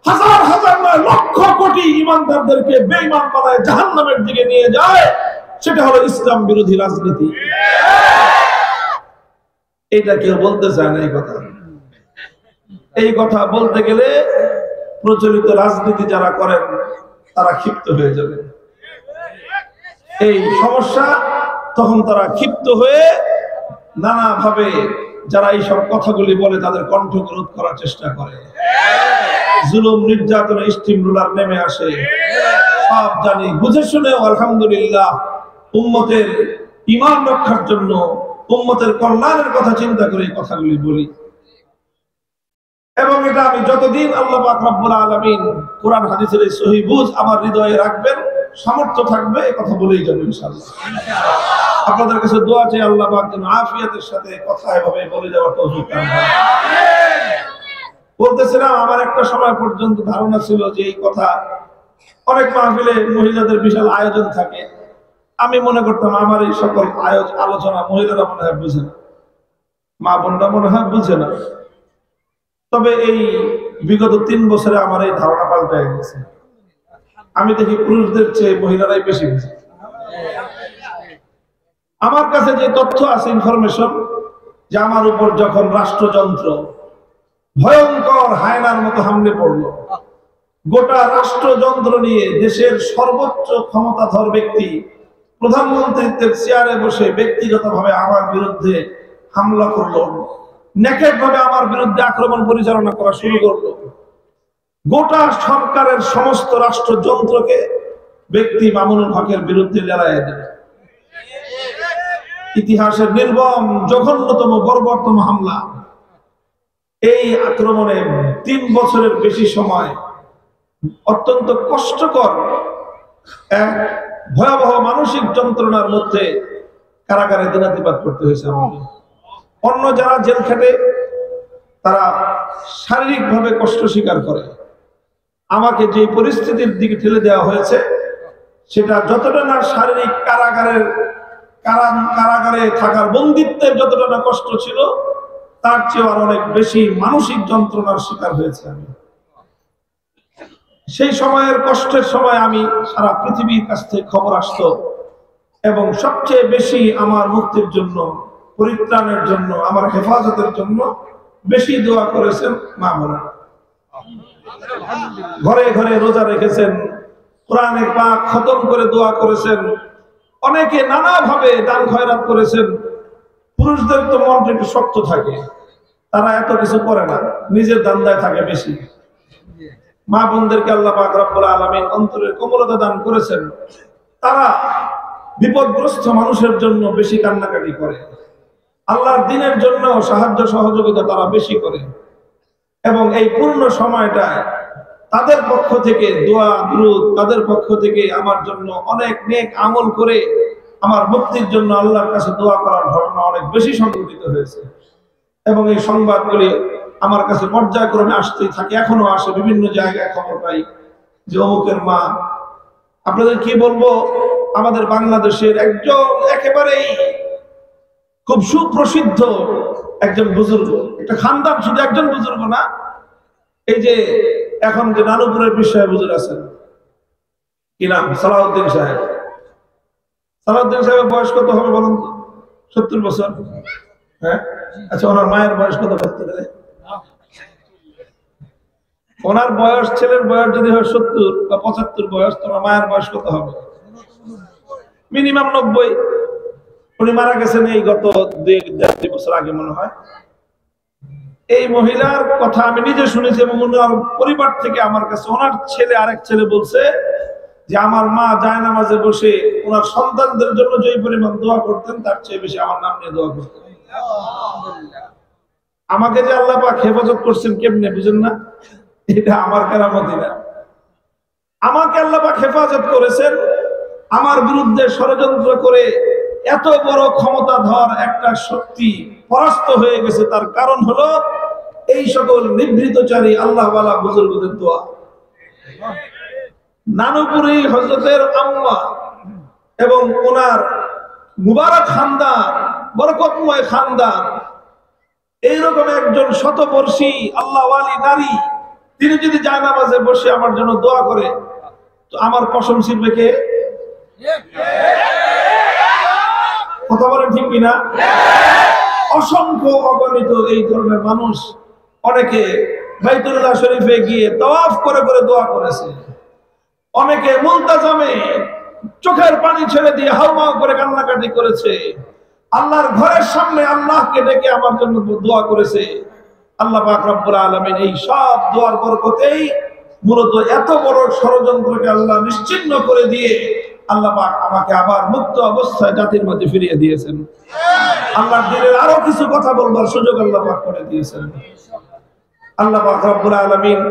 হাজার হাজার নয় লক্ষ কোটি ঈমানদারদেরকে বেঈমান বানায় জাহান্নামের দিকে নিয়ে যায়, সেটা হলো ইসলাম বিরোধী রাজনীতি। এটা কেউ বলতে চায় না। এই কথা বলতে গেলে প্রচলিত রাজনীতি যারা করেন তারা ক্ষিপ্ত হয়ে যাবে। এই সমস্যা, তখন তারা ক্ষিপ্ত হয়ে নানাভাবে যারা এইসব কথাগুলি বলে তাদের কণ্ঠকে রোধ করার চেষ্টা করে। জুলুম নির্যাতন স্টিম রুলার নেমে আসে। সব জানি, বুঝে শুনেও আলহামদুলিল্লাহ উম্মতের ঈমান রক্ষার জন্য, উম্মতের কল্যাণের কথা চিন্তা করে এই কথাগুলি বলি। এবং এটা আমি যতদিন আল্লাহ পাক রব্বুল আলামিন কোরআন হাদিসের এই সহিহ বুঝ আমার হৃদয়ে রাখবেন, সামর্থ্য থাকবে, এই কথা বলেই যাবো ইনশাআল্লাহ। আপনাদের কাছে দোয়া চাই আল্লাহ পাক যেন আফিয়াতের সাথে কথা এভাবে বলে যাওয়ার তৌফিক দান করেন। বলতেছিলাম, আমার একটা সময় পর্যন্ত ধারণা ছিল যে এই কথা অনেক মাহফিলে মহিলাদের বিশাল আয়োজন থাকে, আমি মনে করতাম আমার এই সকল আলোচনা মহিলারা মনে হয় বুঝে না, মা বোনরা মনে হয় বুঝে না। তবে এই বিগত 3 বছরে আমার এই ধারণা পাল্টে গেছে। আমি দেখি পুরুষদের চেয়ে মহিলারাই বেশি বুঝে। আমার কাছে যে তথ্য আছে, ইনফরমেশন, যে আমার উপর যখন রাষ্ট্রযন্ত্র ভয়ঙ্কর হায়নার মতো হামলে পড়লো, গোটা রাষ্ট্রযন্ত্র নিয়ে দেশের সর্বোচ্চ ক্ষমতাধর ব্যক্তি প্রধানমন্ত্রীর চেয়ারে বসে ব্যক্তিগতভাবে আমার বিরুদ্ধে হামলা করলো, নেকেড ভাবে আমার বিরুদ্ধে আক্রমণ পরিচালনা করা শুরু করলো, গোটা সরকারের সমস্ত রাষ্ট্রযন্ত্রকে ব্যক্তি মামুনুল হকের বিরুদ্ধে লড়াইয়ে দেবে। ইতিহাসের নির্মম জঘন্যতম বর্বরতম হামলা। এই আক্রমণে 3 বছরের বেশি সময় অত্যন্ত কষ্টকর এক ভয়াবহ মানসিক যন্ত্রণার মধ্যে কারাগারে দিনাতিপাত করতে হয়েছে আমাকে। অন্য যারা জেল খেটে তারা শারীরিকভাবে কষ্ট স্বীকার করে, আমাকে যে পরিস্থিতির দিকে ঠেলে দেওয়া হয়েছে সেটা যতটা না শারীরিক কারাগারে থাকার বন্দিত্বের যতটা না কষ্ট ছিল, তার চেয়ে আর অনেক বেশি মানসিক যন্ত্রণার শিকার হয়েছে আমি। সেই সময়ের কষ্টের সময় আমি সারা পৃথিবীর কাছ থেকে খবর আসতো, এবং সবচেয়ে বেশি আমার মুক্তির জন্য, পরিত্রাণের জন্য, আমার হেফাজতের জন্য বেশি দোয়া করেছেন মা বোনেরা। ঘরে ঘরে রোজা রেখেছেন, কোরআনে পাক খতম করে দোয়া করেছেন, অনেকে নানাভাবে দান খয়রাত করেছেন। পুরুষদের তো মনটা একটু শক্ত থাকে, তারা এত কিছু করে না, নিজের ধান্দায় থাকে বেশি। মা বোনদেরকে আল্লাহ পাক রব্বুল আলামিন অন্তরের কোমলতা দান করেছেন, তারা বিপদগ্রস্ত মানুষের জন্য বেশি কান্নাকাটি করে, আল্লাহর দ্বীনের জন্য সাহায্য সহযোগিতা তারা বেশি করে। এবং এই পূর্ণ সময়টায় তাদের পক্ষ থেকে দোয়া দুরূদ, তাদের পক্ষ থেকে আমার জন্য অনেক নেক আমল করে আমার মুক্তির জন্য আল্লাহর কাছে দোয়া করার ঘটনা অনেক বেশি সংঘটিত হয়েছে। এবং এই সংবাদগুলি আমার কাছে পর্যায়ক্রমে আসতেই থাকে, এখনো আসে। বিভিন্ন জায়গায় খবর পাই যে অমুকের মা। আপনাদের কি বলবো, আমাদের বাংলাদেশের একজন একেবারেই খুব সুপ্রসিদ্ধ একজন বুজুর্গ, একটা খানদান, শুধু একজন বুজুর্গ না, এই যে এখন যে নানুপুরের বিষয়ে বুজুর্গ আছেন, কি নাম, সালাউদ্দিন সাহেব। সালাউদ্দিন সাহেবের বয়স কত হবে বলুন তো? 70 বছর। হ্যাঁ, আচ্ছা, ওনার মায়ের বয়স কত বলতে গেলে? ওনার বয়স, ছেলের বয়স যদি হয় 70 বা 75 বয়স, তোমার মায়ের বয়স কত হবে? মিনিমাম 90। উনি মারা গেছেন এই গত 2-3 বছর আগে মনে হয়। এই মহিলার কথা আমি নিজে শুনেছি, এবং ওনার পরিবার থেকে আমার কাছে ওনার ছেলে, আরেক ছেলে বলছে যে আমার মা জায়নামাজে বসে ওনার সন্তানদের জন্য যে পরিমাণ দোয়া করতেন তার চেয়ে বেশি আমার নাম নিয়ে দোয়া করতেন। আমাকে যে আল্লাহ পাক হেফাজত করছেন কেমনে বুঝেন না? এটা আমার কেরামতি না। আমাকে আল্লাহ পাক হেফাজত করেছেন, আমার বিরুদ্ধে ষড়যন্ত্র করে এত বড় ক্ষমতাধর একটা শক্তি পরাস্ত হয়ে গেছে। তার কারণ হলো এই সকল নিভৃতচারী আল্লাহওয়ালা বুজুর্গদের দোয়া। নানুপুরি হযরতের আম্মা এবং ওনার মুবারক খানদান, বরকতময় খানদান, এইরকম একজন শতবর্ষী আল্লাহওয়ালি নারী, তিনি যদি জায়নামাজে বসে আমার জন্য দোয়া করে, তো আমার পশম ছিঁড়বে কে? কথা বলেন ঠিক কিনা? অসংখ্য অগণিত এই ধরনের মানুষ, অনেকে বাইতুল্লাহ শরীফে গিয়ে তাওয়াফ করে করে দোয়া করেছে, অনেকে মুলতাজামে চোখের পানি ছেড়ে দিয়ে হাউমাউ করে কান্নাকাটি করেছে, আল্লাহর ঘরের সামনে আল্লাহকে ডেকে আমার জন্য দোয়া করেছে। আল্লাহ পাক রব্বুল আলামিন এই সব দোয়ার বরকতেই মূলত এত বড় ষড়যন্ত্রকে আল্লাহ নিশ্চিহ্ন করে দিয়ে আল্লাহ পাক আমাকে আবার মুক্ত অবস্থায় জাতির মধ্যে ফিরিয়ে দিয়েছেন। আল্লাহর দিনের আরো কিছু কথা বলবার সুযোগ আল্লাহ পাক করে দিয়েছেন। আল্লাহ পাক রব্বুল আলামিন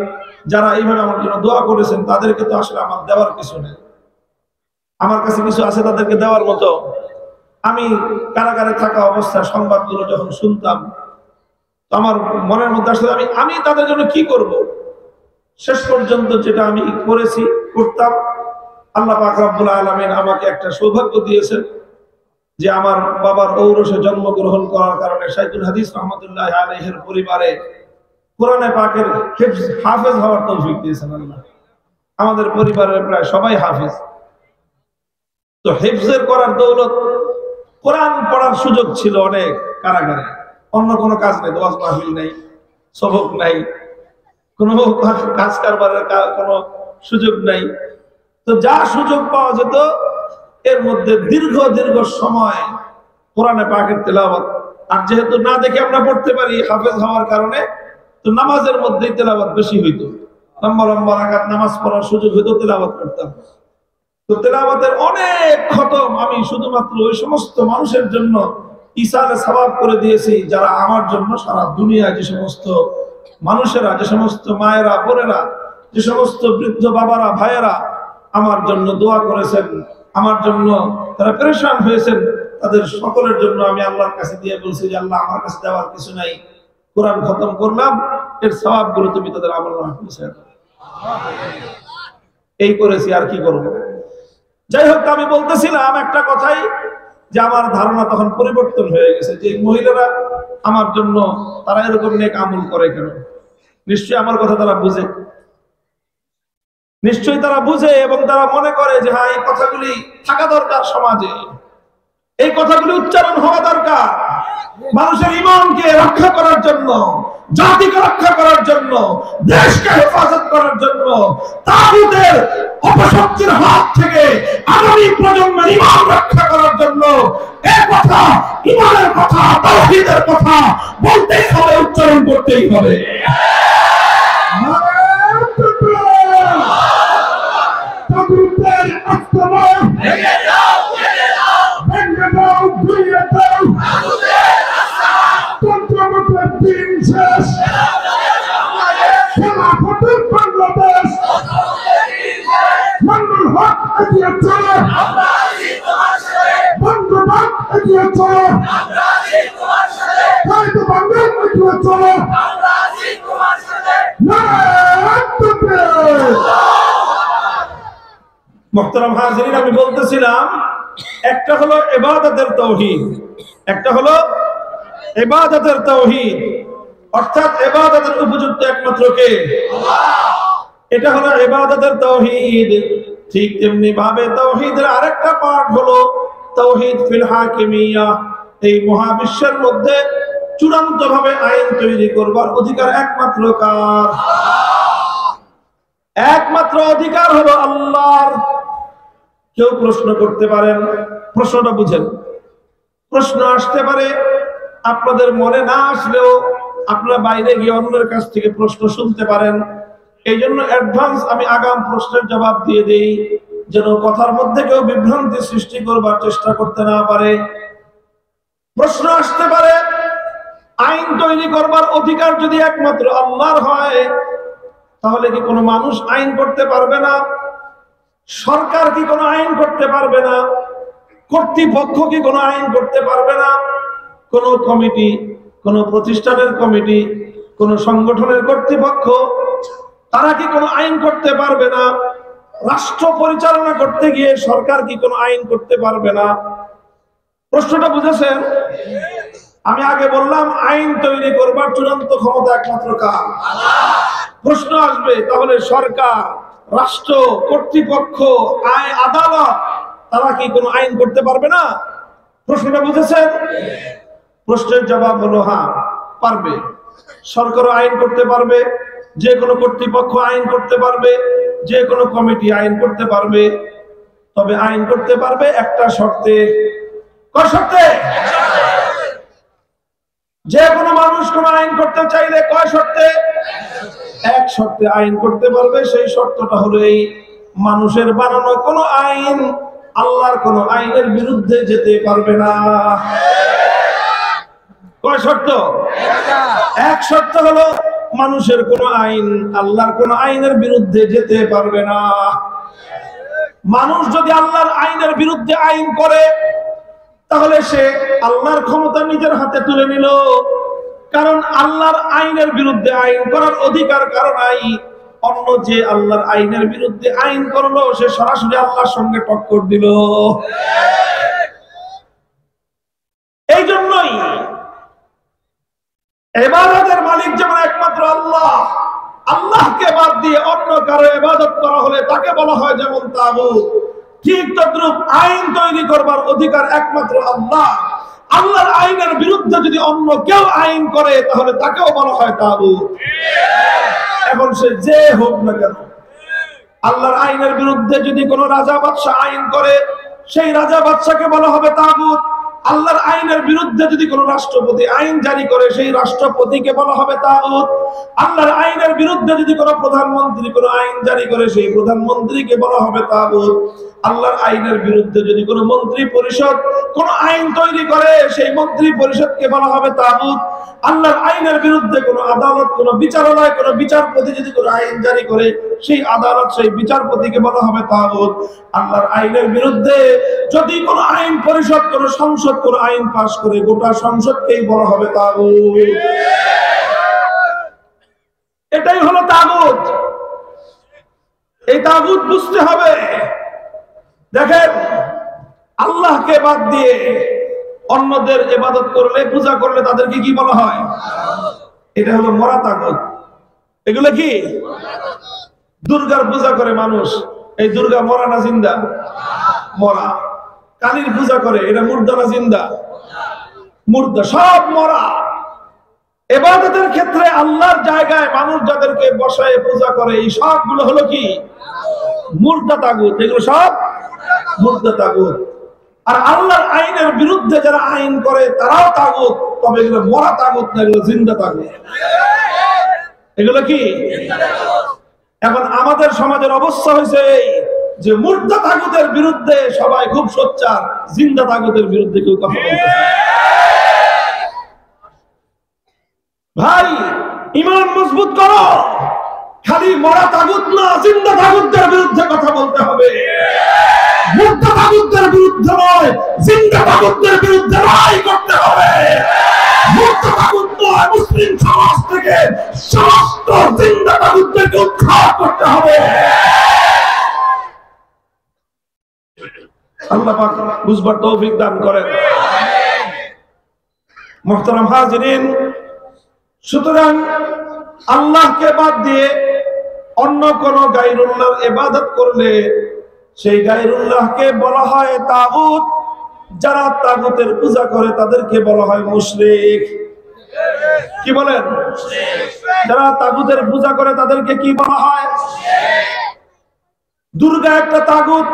যারা এইভাবে আমার জন্য দোয়া করেছেন তাদেরকে তো আসলে আমার দেওয়ার কিছু নেই, আমার কাছে কিছু আছে তাদেরকে দেওয়ার মতো। আমি কারাগারে থাকা অবস্থায় সংবাদগুলো যখন শুনতাম তো আমার মনের মধ্যে আসলে আমি তাদের জন্য কি করব। শেষ পর্যন্ত যেটা আমি করেছি করতাম, আল্লাহ পাক রব্বুল আলামিন আমাকে একটা সৌভাগ্য দিয়েছেন যে আমার বাবার ঔরসে জন্মগ্রহণ করার কারণে শাইখুল হাদিস রহমতুল্লাহ আলাইহির পরিবারে কোরআনে পাকের হাফেজ হওয়ার তৌফিক দিয়েছেন আল্লাহ। আমাদের পরিবারের প্রায় সবাই হাফেজ। তো হিফজের করার দৌলত কোরআন পড়ার সুযোগ ছিল অনেক কারাগারে, অন্য কোনো কাজ নেই, ওয়াজ মাহফিল নাই, সবক নাই, কোনো কাজ কারবারের কোনো সুযোগ নাই। তো যা সুযোগ পাওয়া যেত এর মধ্যে দীর্ঘ দীর্ঘ সময় কোরআনে পাকের তেলাওয়াত। আর যেহেতু না দেখে আমরা পড়তে পারি হাফেজ হওয়ার কারণে, তো নামাজের মধ্যেই তেলাওয়াত বেশি হইতো, লম্বা লম্বা রাকাত নামাজ পড়ার সুযোগ হইতো, তেলাওয়াত করতাম। তো তেলাওয়াতের অনেক খতম আমি শুধুমাত্র ওই সমস্ত মানুষের জন্য ইসালে সওয়াব করে দিয়েছি যারা আমার জন্য সারা দুনিয়ায় যে সমস্ত মানুষেরা, যে সমস্ত মায়েরা বোনেরা, যে সমস্ত বৃদ্ধ বাবারা ভাইয়েরা আমার জন্য দোয়া করেছেন, আমার জন্য তারা পেরেশান হয়েছেন, তাদের সকলের জন্য আমি আল্লাহর কাছে দিয়ে বলছি যে আল্লাহ আমার কাছে দেওয়ার কিছু নাই, কোরআন খতম করলাম, এর সওয়াবগুলো তুমি তাদের আমলনামায় পৌঁছে দাও। এই করেছি, আর কি করব। যাই হোক, আমি বলতেছিলাম একটা কথাই যে আমার ধারণা তখন পরিবর্তন হয়ে গেছে যে মহিলারা আমার জন্য তারা এরকম নেক আমল করে কেন। নিশ্চয়ই আমার কথা তারা বুঝে, নিশ্চয়ই তারা বুঝে এবং তারা মনে করে যে হ্যাঁ এই কথাগুলি থাকা দরকার সমাজে, এই কথাগুলি উচ্চারণ হওয়া দরকার মানুষের ঈমানকে রক্ষা করার জন্য, জাতিকে রক্ষা করার জন্য, দেশকে হেফাজত করার জন্য, তাগুতের অপশক্তির হাত থেকে আগামী প্রজন্মের ঈমান রক্ষা করার জন্য। এই কথা, ঈমানের কথা, তাওহীদের কথা বলতেই হবে, উচ্চারণ করতেই হবে। তাগুতের আক্রমণ ভেঙে দাও, ভেঙে দাও, ভেঙে দাও, ঘুরিয়ে দাও, তন্ত্রমন্ত্রের দিন শেষ, খেলাফতের বাংলাদেশ, মন্ডল হক এগিয়ে চলো, বন্ধুবাদ এগিয়ে চলো, কায়দা বাংলার এগিয়ে চলো, মুহতারাম হাজিরিন, আমি বলতেছিলাম একটা হলো ইবাদতের তাওহীদ, একটা হলো ইবাদতের তাওহীদ, অর্থাৎ ইবাদতের উপযুক্ত একমাত্র কে? আল্লাহ। এটা হলো ইবাদতের তাওহীদ। ঠিক তেমনি ভাবে তাওহীদের আরেকটা পার্ট হলো তাওহীদ ফিল হাকিমিয়া। এই মহাবিশ্বের মধ্যে চূড়ান্ত ভাবে আইন তৈরি করবার অধিকার একমাত্র কার? আল্লাহ। একমাত্র অধিকার হলো আল্লাহর। কেউ প্রশ্ন করতে পারেন, প্রশ্নটা বুঝেন, প্রশ্ন আসতে পারে, আপনাদের মনে না আসলেও আপনারা বাইরে গিয়ে অন্যের কাছ থেকে প্রশ্ন শুনতে পারেন। এই জন্য অ্যাডভান্স আমি আগাম প্রশ্নের জবাব দিয়ে দেই, যেন কথার মধ্যে কেউ বিভ্রান্তি সৃষ্টি করবার চেষ্টা করতে না পারে। প্রশ্ন আসতে পারে, আইন তৈরি করবার অধিকার যদি একমাত্র আল্লাহর হয়, তাহলে কি কোনো মানুষ আইন করতে পারবে না? সরকার কি কোনো আইন করতে পারবে না? কর্তৃপক্ষ কি কোনো আইন করতে পারবে না? কোন কমিটি, কোন প্রতিষ্ঠানের কমিটি, কোন সংগঠনের কর্তৃপক্ষ, তারা কি কোনো আইন করতে পারবে না? রাষ্ট্র পরিচালনা করতে গিয়ে সরকার কি কোনো আইন করতে পারবে না? প্রশ্নটা বুঝেছেন? আমি আগে বললাম আইন তৈরি করবার চূড়ান্ত ক্ষমতা একমাত্র কার? আল্লাহ। প্রশ্ন আসবে, তাহলে সরকার, রাষ্ট্র, কর্তৃপক্ষ, আদালত, তারা কি কোনো আইন করতে পারবে না? প্রশ্নটা বুঝেছেন? প্রশ্নের জবাব হলো হ্যাঁ, পারবে। সরকারও আইন করতে পারবে, যে কোনো কর্তৃপক্ষ আইন করতে পারবে, যে কোনো কমিটি আইন করতে পারবে। তবে আইন করতে পারবে একটা শর্তে। কয় শর্তে? যে কোনো মানুষ কোন আইন করতে চাইলে কয় শর্তে? এক শর্তে আইন করতে পারবে। সেই শর্তটা হলো এই, মানুষের বানানো কোন আইন আল্লাহর কোন আইনের বিরুদ্ধে যেতে পারবে না। কয় শর্ত? এক শর্ত হলো মানুষের কোন আইন আল্লাহর কোন আইনের বিরুদ্ধে যেতে পারবে না। মানুষ যদি আল্লাহর আইনের বিরুদ্ধে আইন করে তাহলে সে আল্লাহর ক্ষমতা নিজের হাতে তুলে নিল। কারণ আল্লাহর আইনের বিরুদ্ধে আইন করার অধিকার কারো নাই। অন্য যে আল্লাহর আইনের বিরুদ্ধে আইন করলো সে সরাসরি আল্লাহর সঙ্গে টক্কর দিল। এই জন্যই ইবাদতের মালিক যেমন একমাত্র আল্লাহ, আল্লাহকে বাদ দিয়ে অন্য কারো ইবাদত করা হলে তাকে বলা হয় যেমন তাগুত। ঠিক তদ্রূপ আইন তৈরি করবার অধিকার একমাত্র আল্লাহ। আল্লাহর আইনের বিরুদ্ধে যদি অন্য কেউ আইন করে তাহলে তাকেও বলা হয় তাগুত। এখন সে যে হোক না কেন, আল্লাহর আইনের বিরুদ্ধে যদি কোনো রাজা বাদশা আইন করে সেই রাজা বাদশাকে বলা হবে তাগুত। আল্লাহর আইনের বিরুদ্ধে যদি কোনো রাষ্ট্রপতি আইন জারি করে সেই রাষ্ট্রপতিকে বলা হবে তাগুত। আল্লাহর আইনের বিরুদ্ধে যদি কোনো প্রধানমন্ত্রী কোনো আইন জারি করে সেই প্রধানমন্ত্রীকে বলা হবে তাগুত। আল্লাহর আইনের বিরুদ্ধে যদি কোনো মন্ত্রী পরিষদ কোনো আইন তৈরি করে সেই মন্ত্রী পরিষদকে বলা হবে তাগুত। আল্লাহর আইনের বিরুদ্ধে কোনো আদালত কোনো বিচারালয় কোনো বিচারপতি যদি কোনো আইন জারি করে সেই আদালত সেই বিচারপতিকে বলা হবে তাগুত। আল্লাহর আইনের বিরুদ্ধে যদি কোনো আইন পরিষদ কোনো সংসদ কোনো আইন পাশ করে গোটা সংসদকেই বলা হবে তাগুত। এটাই হলো তাগুত। এই তাগুত বুঝতে হবে। দেখেন, আল্লাহকে বাদ দিয়ে অন্যদের ইবাদত করলে পূজা করলে তাদেরকে কি বলা হয়? এটা হলো মরা তাগুত। এগুলো কি? দুর্গার পূজা করে মানুষ, এই দুর্গা মরা না জিন্দা? মরা। কালীর পূজা করে, এটা মুর্দা না জিন্দা? মুর্দা। সব মরা। ইবাদতের ক্ষেত্রে আল্লাহর জায়গায় মানুষ যাদেরকে বসায় পূজা করে এই সবগুলো হলো কি? মুর্দা তাগুত। এগুলো সব মুর্দা তাগুত। আর আল্লাহর আইনের বিরুদ্ধে যারা আইন করে তারাও তাগুত, তবে এগুলো মরা তাগুত না, এগুলো জিন্দা তাগুত। এগুলো কি? এখন আমাদের সমাজের অবস্থা হয়েছে যে মুর্দা তাগুতের বিরুদ্ধে সবাই খুব সোচ্চার, জিন্দা তাগুতের বিরুদ্ধে কেউ কথা বলতে চায়। ভাই, ঈমান মজবুত করো। খালি মরা তাগুত না, জিন্দা তাগুতদের বিরুদ্ধে কথা বলতে হবে। মুর্দা তাগুতদের বিরুদ্ধে নয়, জিন্দা তাগুতদের বিরুদ্ধে লড়াই করতে হবে। মুর্দা তাগুত নয়, মুসলিম সমাজ থেকে সমস্ত জিন্দা তাগুতদেরকে উদ্ধার করতে হবে। আল্লাহ পাক বুঝবার তৌফিক দান করেন। মুহতারাম হাজিরিন, সুতরাং আল্লাহকে বাদ দিয়ে অন্য কোন গায়রুল্লাহর ইবাদত করলে সেই গায়রুল্লাহকে বলা হয় তাগুত। যারা তাগুতের পূজা করে তাদেরকে বলা হয় মুশরিক। কি বলেন? যারা তাগুতের পূজা করে তাদেরকে কি বলা হয়? দুর্গা একটা তাগুত।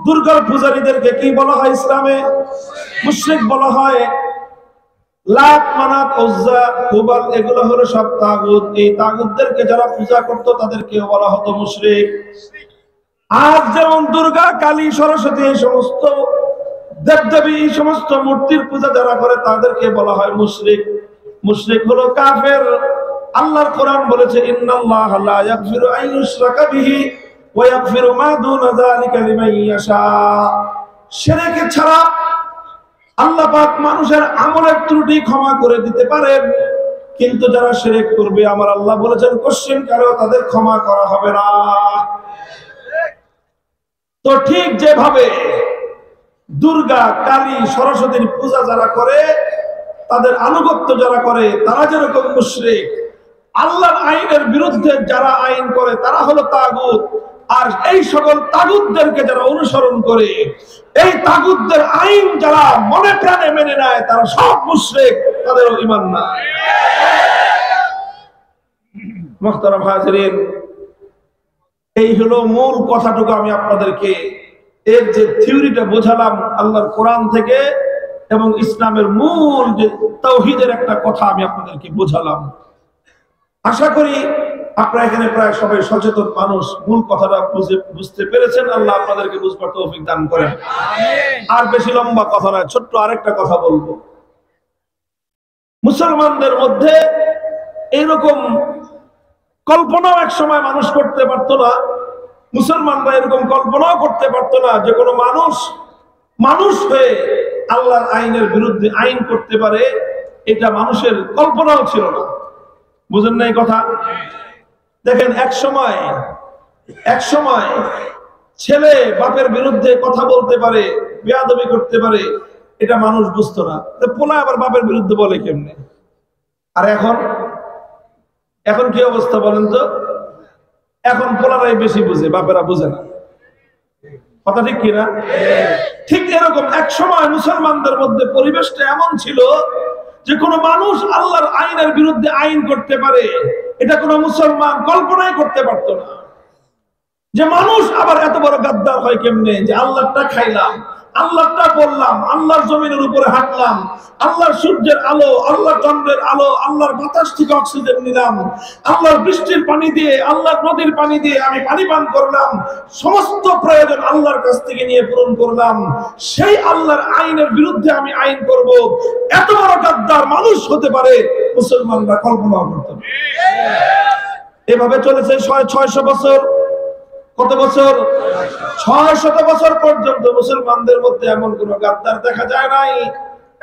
দুর্গার পূজারীদেরকে কি বলা হয় ইসলামে? মুশরিক বলা হয়। লাত, মানাত, উজ্জা, হুবাল এগুলো হলো সব তাগুত। এই তাগুতদেরকে যারা পূজা করত তাদেরকে বলা হতো মুশরিক। আজ যেমন দুর্গা, কালী, সরস্বতী এই সমস্ত দেবদেবী এই সমস্ত মূর্তির পূজা যারা করে তাদেরকে বলা হয় মুশরিক। মুশরিক হলো কাফের। আল্লাহর কোরআন বলেছে, ইন্নাল্লাহা লা ইয়াগফিরু আন ইউশরাকা বিহি ওয়া ইয়াগফিরু মা দুনা যালিকা লিমান ইয়াশা। শিরক ছাড়া আল্লাহ পাক মানুষের আমলের ত্রুটি ক্ষমা করে দিতে পারেন, কিন্তু যারা শিরক করবে আমার আল্লাহ বলেছেন কোশ্চেন কারো তাদের ক্ষমা করা হবে না। তো ঠিক যেভাবে দুর্গা, কালী, সরস্বতীর পূজা যারা করে তাদের আনুগত্য যারা করে তারা যেরকম মুশরিক, আল্লাহর আইনের বিরুদ্ধে যারা আইন করে তারা হলো তাগুত। আর এই সকল তাগুতদেরকে যারা অনুসরণ করে, এই তাগুতদের আইন যারা মনে প্রাণে মেনে নেয় তারা সব মুশরিক, তাদেরও ঈমান নাই। মুহতারাম হাজিরিন, এই হলো মূল কথাটুকু আমি আপনাদেরকে এর যে থিওরিটা বোঝালাম আল্লাহর কোরআন থেকে এবং ইসলামের মূল যে তাওহীদের একটা কথা আমি আপনাদেরকে বোঝালাম, আশা করি আপনারা এখানে প্রায় সবাই সচেতন মানুষ, মূল কথাটা বুঝতে পেরেছেন। আল্লাহ আপনাদেরকে বুঝবার তৌফিক দান করেন। আর বেশি লম্বা কথা নয়, ছোট্ট আরেকটা কথা বলবো। মুসলমানদের মধ্যে এইরকম কল্পনাও এক সময় মানুষ করতে পারতো না, মুসলমানরা এরকম কল্পনাও করতে পারতো না যে কোনো মানুষ হয়ে আল্লাহর আইনের বিরুদ্ধে আইন করতে পারে, এটা মানুষের কল্পনাও ছিল না। বুঝেন না এই কথা? দেখেন, এক সময় ছেলে বাপের বিরুদ্ধে কথা বলতে পারে, বেয়াদবি করতে পারে, এটা মানুষ বুঝতো না। পোলা আবার বাপের বিরুদ্ধে বলে কেমনে? আর এখন কি অবস্থা বলেন তো? এখন পোলারাই বেশি বুঝে, বাপেরা বুঝে না। কথা ঠিক কিনা? ঠিক এরকম এক সময় মুসলমানদের মধ্যে পরিবেশটা এমন ছিল যে কোনো মানুষ আল্লাহর আইনের বিরুদ্ধে আইন করতে পারে, এটা কোনো মুসলমান কল্পনাই করতে পারতো না। যে মানুষ আবার এত বড় গাদ্দার হয় কেমনে, যে আল্লাহটা খাইলাম, আল্লাহটা বললাম, আল্লাহর জমিনের উপরে হাঁটলাম, আল্লাহর সূর্যের আলো, আল্লাহর চন্দ্রের আলো, আল্লাহর বাতাস থেকে অক্সিজেন নিলাম, আল্লাহর বৃষ্টির পানি দিয়ে, আল্লাহর নদীর পানি দিয়ে আমি পানি পান করলাম, সমস্ত প্রয়োজন আল্লাহর কাছ থেকে নিয়ে পূরণ করলাম, সেই আল্লাহর আইনের বিরুদ্ধে আমি আইন করব, এত বড় গাদ্দার মানুষ হতে পারে মুসলমানরা কল্পনা করত না। এভাবে চলেছে 600 বছর। কত বছর? 600 বছর পর্যন্ত মুসলমানদের মধ্যে এমন কোন গাদ্দার দেখা যায় নাই,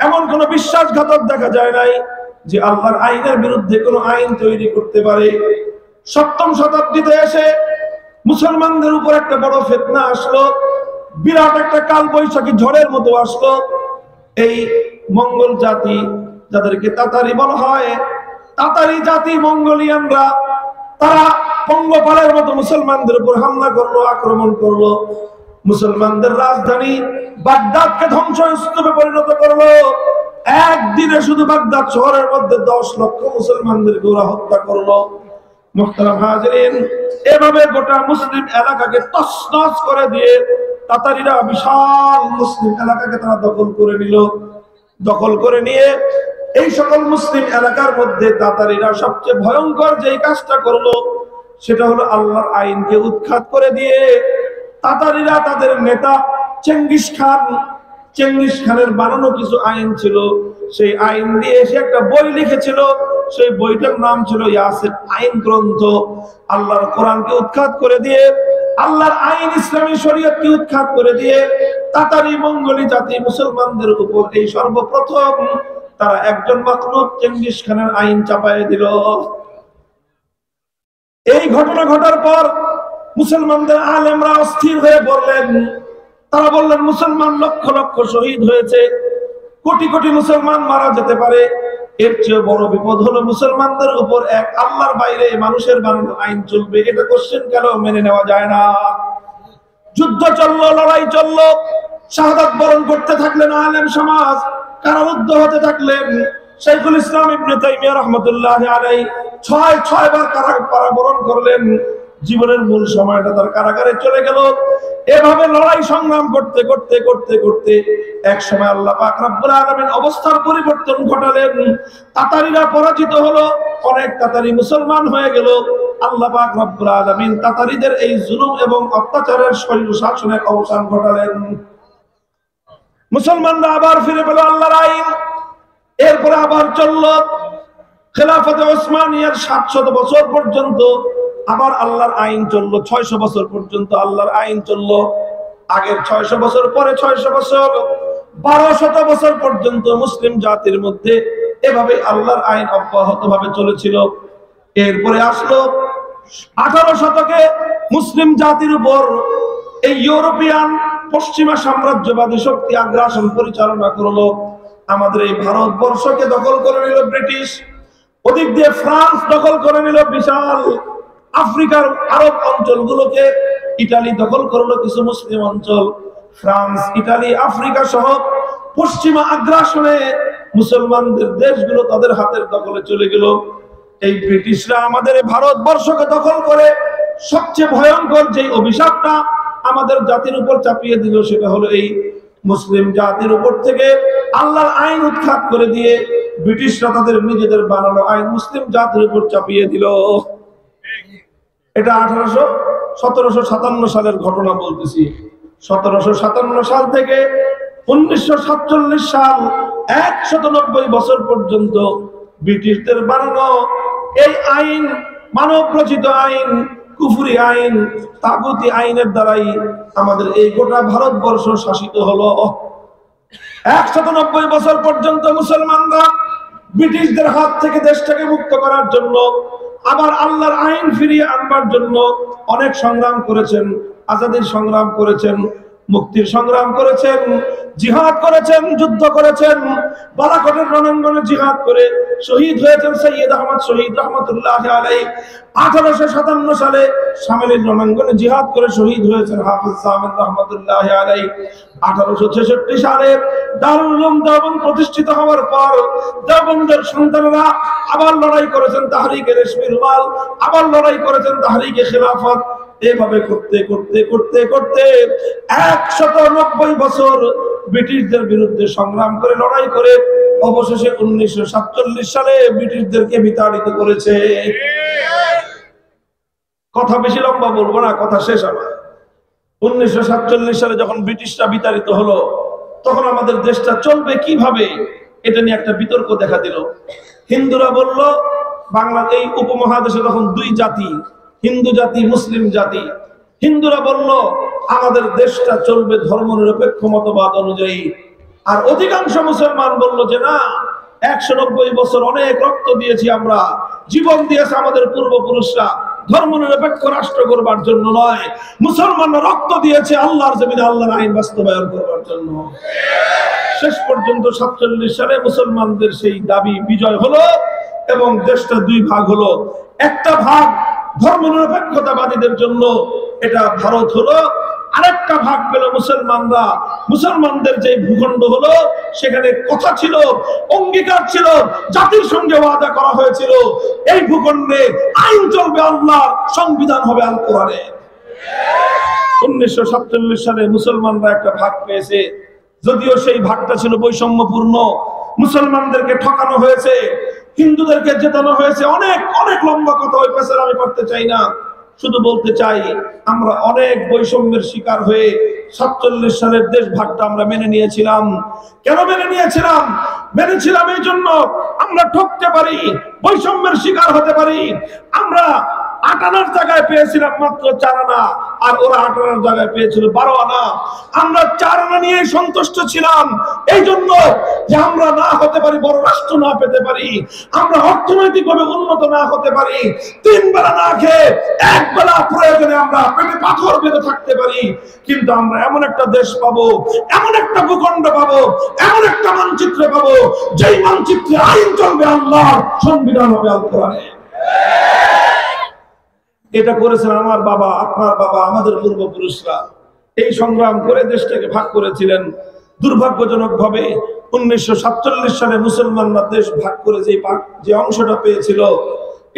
এমন কোন বিশ্বাসঘাতক দেখা যায় নাই যে আল্লাহর আইনের বিরুদ্ধে কোন আইন তৈরি করতে পারে। 7ম শতাব্দীতে এসে মুসলমানদের উপর একটা বড় ফিতনা আসলো, বিরাট একটা কাল বৈশাখী ঝড়ের মতো আসলো। এই মঙ্গল জাতি, যাদেরকে তাতারি বলা হয়, তাতারি জাতি, মঙ্গোলিয়ানরা, তারা পঙ্গপালের মতো মুসলমানদের উপর হামলা করলো, আক্রমণ করলো, মুসলমানদের রাজধানী বাগদাদকে ধ্বংসস্তূপে পরিণত করলো। একদিনে শুধু বাগদাদ শহরের মধ্যে 10 লক্ষ মুসলমানদেরকে ওরা হত্যা করলো। মুহতারাম হাজিরিন, এভাবে গোটা মুসলিম এলাকাকে তছনছ করে দিয়ে তাতারিরা বিশাল মুসলিম এলাকাকে তারা দখল করে নিল। দখল করে নিয়ে এই সকল মুসলিম এলাকার মধ্যে তাতারিরা সবচেয়ে ভয়ঙ্কর যে কাজটা করলো সেটা হলো আল্লাহর আইনকে উৎখাত করে দিয়ে তাতারিরা তাদের নেতা চেঙ্গিস খানের বানানো কিছু আইন ছিল, সেই আইন দিয়ে সে একটা বই লিখেছিল, সেই বইটার নাম ছিল ইয়াসিন আইন গ্রন্থ। আল্লাহর কোরআনকে উৎখাত করে দিয়ে, আল্লাহর আইন ইসলামী শরীয়তকে উৎখাত করে দিয়ে তাতারি মঙ্গোলি জাতি মুসলমানদের উপর এই সর্বপ্রথম তারা একজন মাখলুক চেঙ্গিস খানের আইন চাপায় দিল। এই ঘটনা ঘটার পর মুসলমানদের আলেমরা অস্থির হয়ে পড়লেন। তারা বললেন, মুসলমান লক্ষ লক্ষ শহীদ হয়েছে, কোটি কোটি মুসলমান মারা যেতে পারে, এর চেয়ে বড় বিপদ হলো মুসলমানদের উপর এক আল্লাহর বাইরে মানুষের বানানো আইন চলবে। এটা কোশ্চেন কেন মেনে নেওয়া যায় না। যুদ্ধ চললো, লড়াই চললো, শাহাদাত বরণ করতে থাকলেন আলেম সমাজ, কারারুদ্ধ হতে থাকলেন। শাইখুল ইসলাম ইবনে তাইমিয়া রাহমাতুল্লাহি আলাইহি 6 বার কারাবরণ করলেন। জীবনের মূল সময়টা তার কারাগারে চলে গেল। এভাবে লড়াই সংগ্রাম করতে করতে করতে করতে এক সময় আল্লাহ পাক রব্বুল আলামিন অবস্থার পরিবর্তন ঘটালেন। তাতারিরা পরাজিত হলো, অনেক তাতারি মুসলমান হয়ে গেল। আল্লাহ পাক রব্বুল আলামিন তাতারিদের এই জুলুম এবং অত্যাচারের শৈল শাসনের অবসান ঘটালেন। মুসলমানরা আবার ফিরে পেল আল্লাহর আইন। এরপরে আবার চলল খেলাফতে ওসমানিয়ার 700 বছর পর্যন্ত আবার আল্লাহর আইন চললো। 600 বছর পর্যন্ত আল্লাহর আইন চললো। আগের 600 বছর, পরে 600 বছর, 1200 বছর পর্যন্ত মুসলিম জাতির মধ্যে এভাবে আল্লাহর আইন অব্যাহত ভাবে চলেছিল। এরপরে আসলো 18 শতকে মুসলিম জাতির উপর এই ইউরোপিয়ান পশ্চিমা সাম্রাজ্যবাদী শক্তি আগ্রাসন পরিচালনা করলো। আমাদের এই ভারতবর্ষকে দখল করে নিল ব্রিটিশ, ওদিক দিয়ে ফ্রান্স দখল করে নিল বিশাল আফ্রিকার আরব অঞ্চলগুলোকে, ইটালি দখল করলো কিছু মুসলিম অঞ্চল। ফ্রান্স, ইটালি, আফ্রিকা সহ পশ্চিমা আগ্রাসনে মুসলমানদের দেশগুলো তাদের হাতের দখলে চলে গেল। এই ব্রিটিশরা আমাদের ভারতবর্ষকে দখল করে সবচেয়ে ভয়ঙ্কর যে অভিশাপটা আমাদের জাতির উপর চাপিয়ে দিল, সেটা হলো এই মুসলিম জাতির উপর থেকে আল্লাহর আইন উৎখাত করে দিয়ে ব্রিটিশরা তাদের নিজেদের বানানো আইন মুসলিম জাতির উপর চাপিয়ে দিল। এটা 1757 সালের ঘটনা বলতেছি। 1757 সাল থেকে 1947 সাল 190 বছর পর্যন্ত ব্রিটিশদের বানানো এই আইন, মানব রচিত আইন, কুফরি আইন, তাগুতি আইনের দ্বারাই আমাদের এই গোটা ভারতবর্ষ শাসিত হলো। 190 বছর পর্যন্ত মুসলমানরা ব্রিটিশদের হাত থেকে দেশটাকে মুক্ত করার জন্য, আবার আল্লাহর আইন ফিরিয়ে আনবার জন্য অনেক সংগ্রাম করেছেন, আজাদির সংগ্রাম করেছেন, মুক্তির সংগ্রাম করেছেন, জিহাদ করেছেন, যুদ্ধ করেছেন। বালাকোটের রণাঙ্গনে জিহাদ করে শহীদ হয়েছেন সৈয়দ আহমদ শহীদ রহমতুল্লাহ আলাইহি। 1857 সালে শামেলির রণাঙ্গনে জিহাদ করে শহীদ হয়েছেন হাফিজ সামিন রহমতুল্লাহ আলাইহি। 1866 সালে দারুল উলুম দেওবন্দ প্রতিষ্ঠিত হওয়ার পর দেওবন্দের সন্তানরা আবার লড়াই করেছেন তাহরিকে রেশমি রুমাল, আবার লড়াই করেছেন তাহরিকে খিলাফত। এভাবে করতে করতে করতে করতে 190 বছর ব্রিটিশদের বিরুদ্ধে সংগ্রাম করে লড়াই করে অবশেষে 1947 সালে ব্রিটিশদেরকে বিতাড়িত করেছে। কথা বেশি লম্বা বলবো না, কথা শেষ আমার। 1947 সালে যখন ব্রিটিশরা বিতাড়িত হলো, তখন আমাদের দেশটা চলবে কিভাবে, এটা নিয়ে একটা বিতর্ক দেখা দিল। হিন্দুরা বলল বাংলা এই উপমহাদেশে তখন দুই জাতি, হিন্দু জাতি, মুসলিম জাতি। হিন্দুরা বলল আমাদের দেশটা চলবে ধর্মনিরপেক্ষ মতবাদ অনুযায়ী। আর অধিকাংশ মুসলমান বলল যে না, 190 বছর অনেক রক্ত দিয়েছি আমরা, জীবন দিয়েছে আমাদের পূর্বপুরুষরা, ধর্মনিরপেক্ষ রাষ্ট্র করবার জন্য নয়, মুসলমানরা রক্ত দিয়েছে আল্লাহর জমিনে আল্লাহর আইন বাস্তবায়ন করবার জন্য। শেষ পর্যন্ত 47 সালে মুসলমানদের সেই দাবি বিজয় হলো এবং দেশটা দুই ভাগ হলো। একটা ভাগ ধর্মনিরপেক্ষতাবাদীদের জন্য, এটা ভারত হলো। আরেকটা ভাগ পেল মুসলমানরা। মুসলমানদের যে ভূখণ্ড হলো, সেখানে কথা ছিল, অঙ্গীকার ছিল, জাতির সঙ্গে ওয়াদা করা হয়েছিল এই ভূখণ্ডে আইন চলবে আল্লাহর, সংবিধান হবে আল কোরআনের। 1947 সালে মুসলমানরা একটা ভাগ পেয়েছে, যদিও সেই ভাগটা ছিল বৈষম্যপূর্ণ। মুসলমানদেরকে ঠকানো হয়েছে, হিন্দুদেরকে জেতানো হয়েছে। অনেক অনেক লম্বা কথা, ওই পেছনে আমি করতে চাই না, শুধু বলতে চাই আমরা অনেক বৈষম্যের শিকার হয়ে 47 সালের দেশ ভাগটা আমরা মেনে নিয়েছিলাম। কেন মেনে নিয়েছিলাম? মেনেছিলাম এই জন্য আমরা ঠকতে পারি, বৈষম্যের শিকার হতে পারি। আমরা 8 আনার জায়গায় পেয়েছিলাম মাত্র 4 আনা, আর ওরা 8 আনার জায়গায় পেয়েছিল 12 আনা। আমরা 4 আনা নিয়ে সন্তুষ্ট ছিলাম, এই জন্য যে আমরা না হতে পারি, বড় রাষ্ট্র না পেতে পারি, আমরা অর্থনৈতিকভাবে উন্নত না হতে পারি, 3 বেলা না খেয়ে 1 বেলা প্রয়োজনে আমরা পেটে পাথর বেঁধে থাকতে পারি, কিন্তু আমরা এমন একটা দেশ পাবো, এমন একটা ভূখণ্ড পাবো, এমন একটা মানচিত্র পাবো, যেই মানচিত্রে আইন চলবে আল্লাহর, সংবিধান হবে আল কোরআনের। এটা করেছেন আমার বাবা, আপনার বাবা, আমাদের পূর্বপুরুষরা। এই সংগ্রাম করে দেশটাকে ভাগ করেছিলেন। দুর্ভাগ্যজনক ভাবে 1947 সালে মুসলমানরা দেশ ভাগ করে যে অংশটা পেয়েছিল,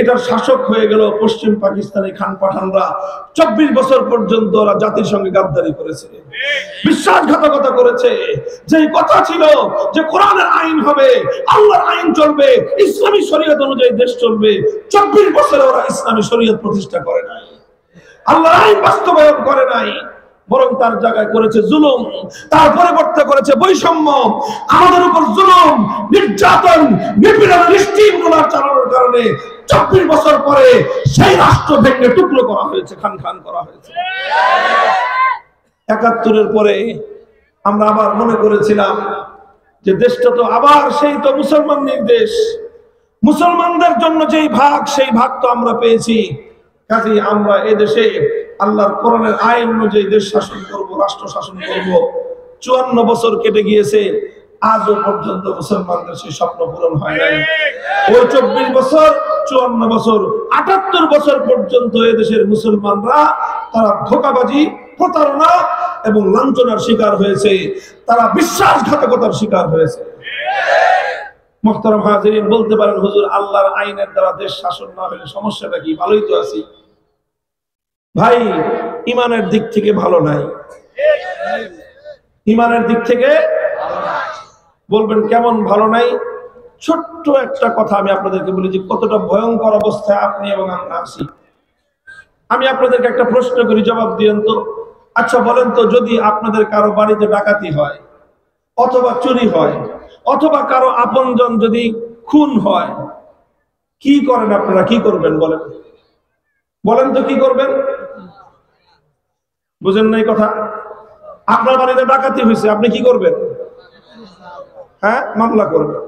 এটার শাসক হয়ে গেল পশ্চিম পাকিস্তানি খান পাঠানরা। 24 বছর পর্যন্ত ওরা জাতির সঙ্গে গাদ্দারি করেছে, বিশ্বাসঘাতকতা করেছে। যে কথা ছিল যে কোরআনের আইন হবে, আল্লাহর আইন চলবে, ইসলামী শরীয়ত অনুযায়ী দেশ চলবে, 24 বছরে ওরা ইসলামী শরীয়ত প্রতিষ্ঠা করে নাই, আল্লাহর আইন বাস্তবায়ন করে নাই, বরং তার জায়গায় করেছে জুলুম, তার পরিবর্তে করেছে বৈষম্য। আমাদের উপর জুলুম, নির্যাতন, নিপীড়ন, নিষ্ঠুরতা চালানোর কারণে 24 বছর পরে সেই রাষ্ট্র ভেঙে টুকরো করা হয়েছে, খান খান করা হয়েছে। 71-এর পরে আমরা আবার মনে করেছিলাম যে দেশটা তো আবার সেই তো মুসলমানদের দেশ, মুসলমানদের জন্য যেই ভাগ, সেই ভাগ তো আমরা পেয়েছি। কাজেই আমরা এদেশে আল্লাহর কোরআনের আইন অনুযায়ী দেশ শাসন করব, রাষ্ট্র শাসন করব। 54 বছর কেটে গিয়েছে, আজও পর্যন্ত মুসলমানদের সেই স্বপ্ন পূরণ হয় নাই। ওই 24 বছর, 54 বছর, 78 বছর পর্যন্ত এদেশের মুসলমানরা তারা ধোঁকাবাজি, প্রতারণা এবং লাঞ্ছনার শিকার হয়েছে, তারা বিশ্বাসঘাতকতার শিকার হয়েছে। মুহতারাম হাজিরিন, বলতে পারেন হুজুর আল্লাহর আইনের দ্বারা দেশ শাসন না হলে সমস্যাটা কি? ভালোই তো আছি ভাই। ইমানের দিক থেকে ভালো নাই। ইমানের দিক থেকে বলবেন কেমন ভালো নাই? ছোট্ট একটা কথা আমি আপনাদেরকে বলি যে কতটা ভয়ঙ্কর অবস্থায় আপনি এবং আমরা আছি। আমি আপনাদেরকে একটা প্রশ্ন করি, জবাব দিয়েন তো। আচ্ছা বলেন তো, যদি আপনাদের কারো বাড়িতে ডাকাতি হয় অথবা চুরি হয় অথবা কারো আপনজন যদি খুন হয়, কি করেন আপনারা? কি করবেন বলেন? বলেন তো কি করবেন? বুঝেন নাই কথা? আপনার বাড়িতে ডাকাতি হয়েছে, আপনি কি করবেন? হ্যাঁ, মামলা করবেন।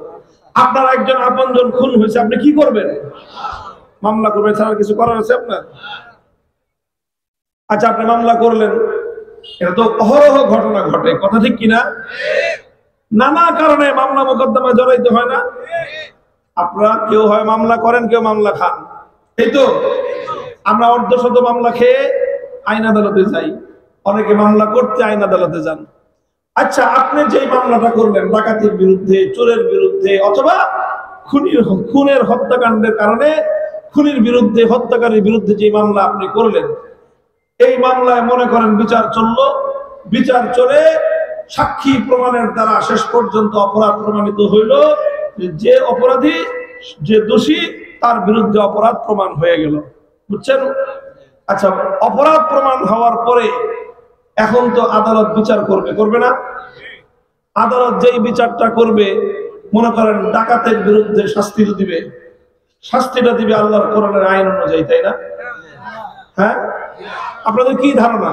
আপনার একজন আপনজন খুন হয়েছে, আপনি কি করবেন? মামলা করবেন, ছাড়া কিছু করার আছে আপনার? আচ্ছা, আপনি মামলা করলেন, এটা তো অহরহ ঘটনা ঘটে, কথা ঠিক কিনা? নানা কারণে মামলা মোকদ্দমা জড়াইতে হয় না? আপনারা কেউ হয় মামলা করেন, কেউ মামলা খান, এই তো। আমরা অর্ধশত মামলা খেয়ে আইন আদালতে যাই, অনেকে মামলা করতে আইন আদালতে যান। আচ্ছা, আপনি যেই মামলাটা করলেন ডাকাতির বিরুদ্ধে, চোরের বিরুদ্ধে অথবা খুনের হত্যাকাণ্ডের কারণে খুনির বিরুদ্ধে, হত্যাকারীর বিরুদ্ধে যে মামলা আপনি করলেন, এই মামলায় মনে করেন বিচার চললো, বিচার চলে সাক্ষী প্রমাণের দ্বারা শেষ পর্যন্ত অপরাধ প্রমাণিত হইল, যে অপরাধী, যে দোষী, তার বিরুদ্ধে অপরাধ প্রমাণ হয়ে গেল। বুঝছেন? আচ্ছা, অপরাধ প্রমাণ হওয়ার পরে এখন তো আদালত বিচার করবে, করবে না? আদালত যেই বিচারটা করবে, মনে করেন ডাকাতের বিরুদ্ধে শাস্তি দিবে, শাস্তিটা দিবে আল্লাহর কোরআনের আইন অনুযায়ী, তাই না? হ্যাঁ, আপনাদের কি ধারণা?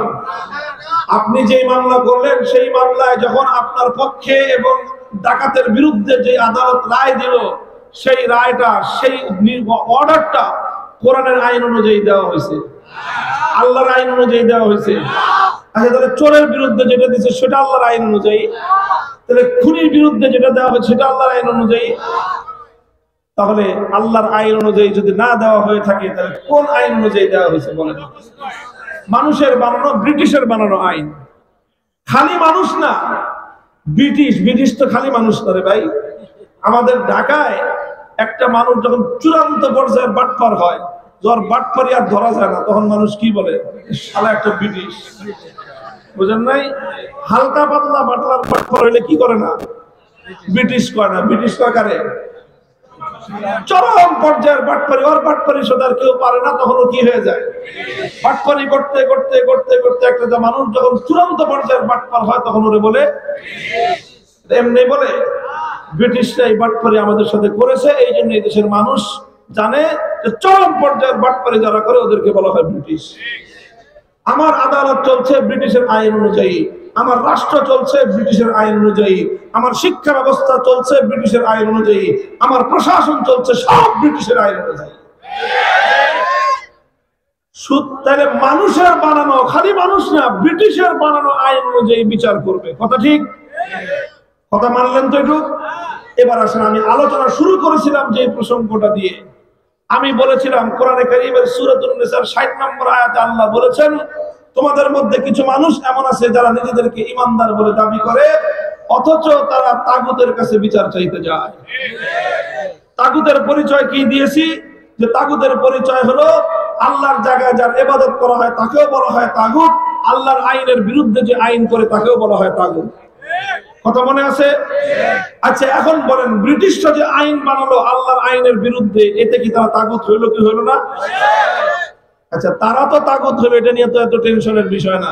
আপনি যেই মামলা করলেন সেই মামলায় যখন আপনার পক্ষে এবং ডাকাতের বিরুদ্ধে যে আদালত রায় দিল, সেই রায়টা, সেই অর্ডারটা কোরআনের আইন অনুযায়ী দেওয়া হয়েছে, আল্লাহর আইন অনুযায়ী দেওয়া হয়েছে। আচ্ছা, তাহলে চোরের বিরুদ্ধে যেটা দিচ্ছে সেটা আল্লাহর আইন অনুযায়ী, তাহলে খুনির বিরুদ্ধে যেটা দেওয়া হয়েছে সেটা আল্লাহর আইন অনুযায়ী। তাহলে আল্লাহর আইন অনুযায়ী যদি না দেওয়া হয়ে থাকে, তাহলে কোন আইন অনুযায়ী দেওয়া হয়েছে বলেন? মানুষের বানানো, ব্রিটিশের বানানো আইন। খালি মানুষ না, ব্রিটিশ তো খালি মানুষ না রে ভাই। আমাদের ঢাকায় একটা মানুষ যখন চূড়ান্ত পর্যায়ে বাটপার হয়, যখন বাটপারি আর ধরা যায় না, তখন মানুষ কি বলে? শালা একটা ব্রিটিশ। বুঝেন নাই? হালকা পাতলা বাটলার বাটপার হইলে কি করে না? ব্রিটিশ কয় না। ব্রিটিশ কারে? চরম পর্যায়ের বাটপারি, ওর বাটপারি সদার কেউ পারে না, তখন ও কি হয়ে যায়? বাটপারি করতে করতে করতে করতে একটা মানুষ যখন চূড়ান্ত পর্যায়ের বাটপার হয়, তখন ওরে বলে, এমনি বলে ব্রিটিশরা এই বাটপারি আমাদের সাথে করেছে, এই জন্য এই দেশের মানুষ জানে যে চরম পর্যায়ের বাটপারি যারা করে ওদেরকে বলা হয় ব্রিটিশ। আমার আদালত চলছে ব্রিটিশের আইন অনুযায়ী, আমার রাষ্ট্র চলছে ব্রিটিশের আইন অনুযায়ী, আমার শিক্ষা ব্যবস্থা চলছে ব্রিটিশের আইন অনুযায়ী, আমার প্রশাসন চলছে সব ব্রিটিশের আইন অনুযায়ী। তাহলে মানুষের বানানো, খালি মানুষ না, ব্রিটিশের বানানো আইন অনুযায়ী বিচার করবে, কথা ঠিক? কথা মানলেন তো একটু? এবার আসেন, আমি আলোচনা শুরু করেছিলাম যে প্রসঙ্গটা দিয়ে। আমি বলেছিলাম কোরআনে কারীমের সূরাতুন নিসার 60 নম্বর আয়াতে আল্লাহ বলেছেন, তোমাদের মধ্যে কিছু মানুষ এমন আছে যারা নিজেদেরকে ঈমানদার বলে দাবি করে, অথচ তারা তাগুতের কাছে বিচার চাইতে যায়। তাগুতের পরিচয় কি দিয়েছি? যে তাগুতের পরিচয় হলো আল্লাহর জায়গায় যার ইবাদত করা হয় তাকেও বলা হয় তাগুত, আল্লাহর আইনের বিরুদ্ধে যে আইন করে তাকেও বলা হয় তাগুত। কথা মনে আছে? আচ্ছা, এখন বলেন, ব্রিটিশরা যে আইন বানালো আল্লাহর আইনের বিরুদ্ধে, এতে কি তারা তাগুত হইলো কি হইলো না? আচ্ছা, তারা তো তাগুত হইলো, এটা নিয়ে তো এত টেনশনের বিষয় না।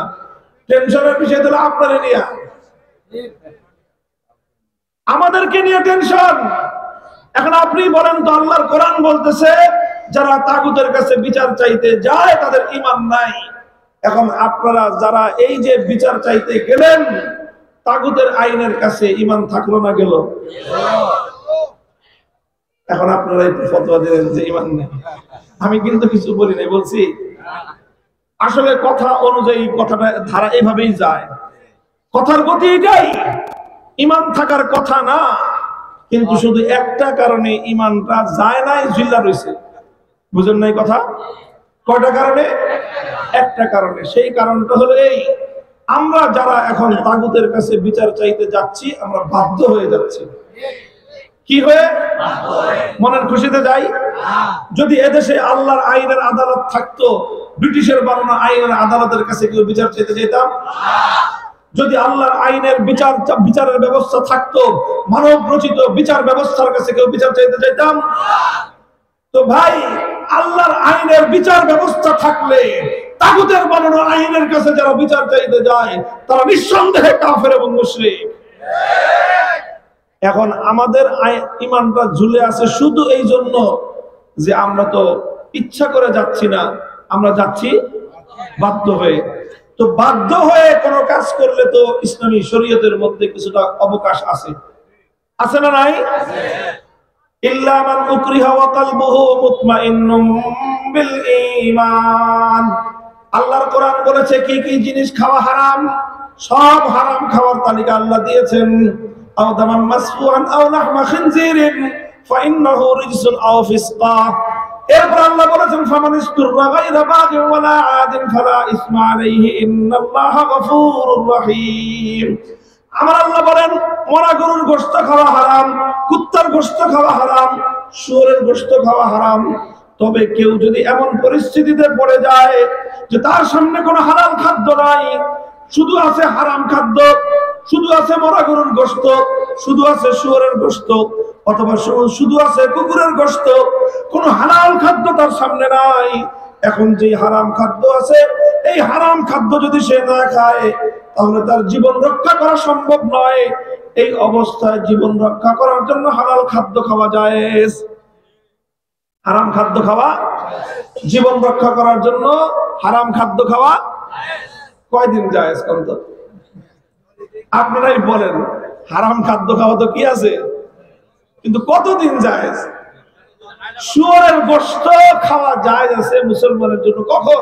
টেনশনের বিষয় হলো আপনারে নিয়ে, আমাদেরকে নিয়ে টেনশন। এখন আপনি বলেন তো, আল্লাহর কোরআন বলতেছে যারা তাগুতের কাছে বিচার চাইতে যায় তাদের ঈমান নাই। এখন আপনারা যারা এই যে বিচার চাইতে গেলেন তাগুতের আইনের কাছে, ঈমান থাকলো না গেল? এখন আপনারা একটু ফতোয়া দিলেন যে ঈমান নেই। আমি কিন্তু কিছু বলি নাই, বলছি আসলে কথা অনুযায়ী কথাটা ধারা এভাবেই যায়, কথার গতি এটাই। ঈমান থাকার কথা না, কিন্তু শুধু একটা কারণে ঈমানটা যায় নাই, ঝুল্লা রয়েছে। বুঝেন নাই কথা? কয়টা কারণে? একটা কারণে। সেই কারণটা হলো এই, আমরা যারা এখন তাগুতের কাছে বিচার চাইতে যাচ্ছি, আমরা বাধ্য হয়ে যাচ্ছি। কি হয়ে? মনের খুশিতে যাই। যদি এদেশে আল্লাহর আইনের আদালত থাকতো, ব্রিটিশের বানানো আইনের আদালতের কাছে কেউ বিচার চাইতে যেতাম? যদি আল্লাহর আইনের বিচারের ব্যবস্থা থাকতো, মানব রচিত বিচার ব্যবস্থার কাছে কেউ বিচার চাইতে যেতাম? তো ভাই, আল্লাহর আইনের বিচার ব্যবস্থা থাকলে তাগুতের বানানো আইনের কাছে যারা বিচার চাইতে যায় তারা নিঃসন্দেহে কাফের এবং মুশরিক। এখন আমাদের ঈমানটা ঝুলে আছে শুধু এই জন্য যে আমরা তো ইচ্ছা করে যাচ্ছি না, আমরা যাচ্ছি বাধ্য হয়ে। তো বাধ্য হয়ে কোনো কাজ করলে তো ইসলামী শরীয়তের মধ্যে কিছুটা অবকাশ আছে, আছে না নাই? ইল্লা মান উকরিহা ওয়া কলবুহু মুতমাইন্নুম বিল ঈমান। আল্লাহর কোরআন বলেছে কি কি জিনিস খাওয়া হারাম, সব হারাম খাওয়ার তালিকা আল্লাহ দিয়েছেন। আও দামান মাসফুআন আও লাহমা খিনজিরিন ফাইন্নাহু রিজসুন আও ফিসকা। এরপর আল্লাহ বলেছেন ফামান ইসতুররা গায়রা বাগিন ওয়ালা আদিন ফালা ইসমা আলাইহি ইন্নাল্লাহা গফুরুর রহিম। আমার আল্লাহ বলেন মরা গরুর গোশত খাওয়া হারাম, কুত্তার গোশত খাওয়া হারাম, শুয়োরের গোশত খাওয়া হারাম। তবে কেউ যদি এমন পরিস্থিতিতে পড়ে যায় যে তার সামনে কোনো হালাল খাদ্য নাই, শুধু আছে হারাম খাদ্য, শুধু আছে মরা গরুর গোশত, শুধু আছে শুয়োরের গোশত, অথবা শুধু আছে কুকুরের গোশত, কোনো হালাল খাদ্য তার সামনে নাই, এখন যে হারাম খাদ্য আছে এই হারাম খাদ্য যদি সে না খায় তাহলে তার জীবন রক্ষা করা সম্ভব নয়। এই অবস্থায় জীবন রক্ষা করার জন্য হালাল খাদ্য খাওয়া জায়েজ। হারাম খাদ্য খাওয়া, জীবন রক্ষা করার জন্য হারাম খাদ্য খাওয়া কয়দিন জায়েজ? কত আপনারাই বলেন, হারাম খাদ্য খাওয়া তো কি আছে, কিন্তু কতদিন জায়েজ? শুয়োরের গোশত খাওয়া জায়েজ আছে মুসলমানের জন্য কখন?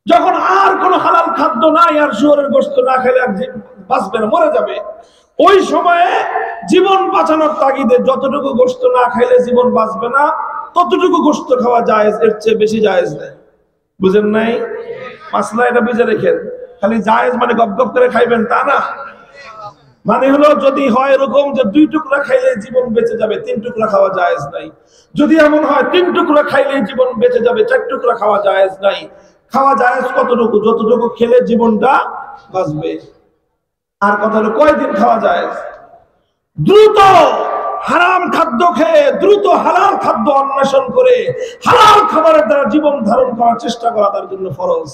যখন আর কোন হালাল খাদ্য নাই, আর শুয়োরের গোশত না খেলে আর বাঁচবে না, মরে যাবে। ওই সময়ে জীবন বাঁচানোর তাগিদে যতটুকু গোশত না খাইলে জীবন বাঁচবে না ততটুকু গোশত খাওয়া জায়েজ, এর চেয়ে বেশি জায়েজ নেই। বুঝেন নাই? মাসলা এটা বুঝে রেখেন। খালি জায়েজ মানে গপ গপ করে খাইবেন তা না, মানে হলো যদি হয় এরকম যে 2 টুকরা খাইলে জীবন বেঁচে যাবে, 3 টুকরা খাওয়া জায়েজ নাই। যদি এমন হয় 3 টুকরা খাইলে জীবন বেঁচে যাবে, 4 টুকরা খাওয়া জায়েজ নাই। খাওয়া জায়েজ কতটুকু? যতটুকু খেলে জীবনটা বাঁচবে। আর কথা হলো কয়দিন খাওয়া জায়েজ? দ্রুত হারাম খাদ্য খেয়ে দ্রুত হালাল খাদ্য অন্বেষণ করে হালাল খাবারের দ্বারা জীবন ধারণ করার চেষ্টা করা তার জন্য ফরজ।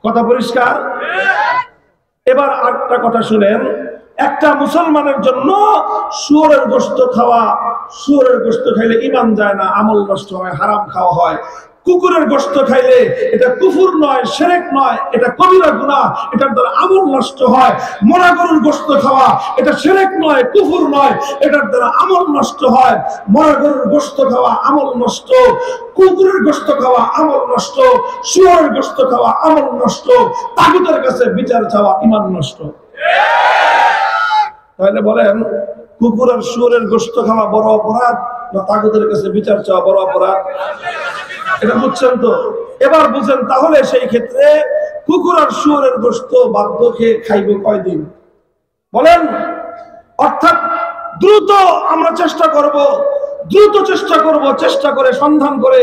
কথা পরিষ্কার? এবার আরেকটা কথা শুনেন, একটা মুসলমানের জন্য শুয়োরের গোশত খাওয়া, শুয়োরের গোশত খাইলে ঈমান যায় না, আমল নষ্ট হয়, হারাম খাওয়া হয়। কুকুরের গোশত খাইলে এটা কুফর নয়, শিরক নয়, এটা কবিরা গুনাহ, এটার দ্বারা আমল নষ্ট হয়। মরা গরুর গোশত খাওয়া এটা শিরক নয়, কুফর নয়, এটার দ্বারা আমল নষ্ট হয়। মরা গরুর গোশত খাওয়া আমল নষ্ট, কুকুরের গোশত খাওয়া আমল নষ্ট, শুয়োরের গোশত খাওয়া আমল নষ্ট, তাগুতের কাছে বিচার চাওয়া ঈমান নষ্ট। তাহলে বলেন কুকুর আর শুয়োরের গোশত খাওয়া বড় অপরাধ না তাগুতের কাছে বিচার চাওয়া বড় অপরাধ? এটা বুঝছেন তো? এবার বুঝেন তাহলে সেই ক্ষেত্রে কুকুর আর শুয়োরের গোশত বাধ্য খেয়ে খাইব কয়দিন বলেন? অর্থাৎ দ্রুত আমরা চেষ্টা করব, চেষ্টা করে সন্ধান করে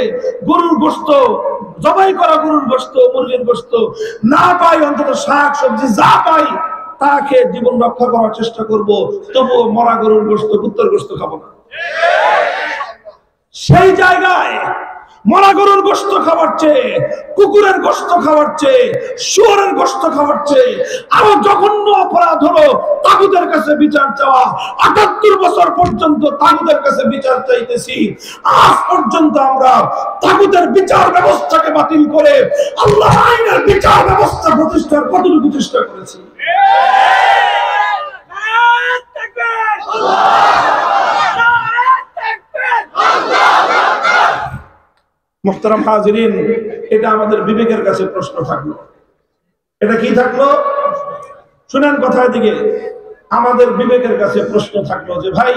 গরুর গোশত, জবাই করা গরুর গোশত, মুরগির গোশত না পাই অন্তত শাক সবজি যা পাই তা খেয়ে জীবন রক্ষা করার চেষ্টা করব। তবুও মরা গরুর গোশত, কুত্তার গোশত খাবো না। সেই জায়গায় মরা গরুর গোশত খাওয়ার চেয়ে, কুকুরের গোশত খাওয়ার চেয়ে, শুয়োরের গোশত খাওয়ার চেয়ে আরো জঘন্য অপরাধ হলো তাগুতের কাছে বিচার চাওয়া। ৭৮ বছর পর্যন্ত তাগুতের কাছে বিচার চাইতেছি, আজ পর্যন্ত আমরা তাগুতের বিচার ব্যবস্থাকে বাতিল করে আল্লাহর আইনের বিচার ব্যবস্থা প্রতিষ্ঠার কতটুকু চেষ্টা করেছি? মুহতারাম হাজিরিন, এটা আমাদের বিবেকের কাছে প্রশ্ন থাকলো। এটা কি থাকলো? শুনেন কথা দিকে, আমাদের বিবেকের কাছে প্রশ্ন থাকলো যে ভাই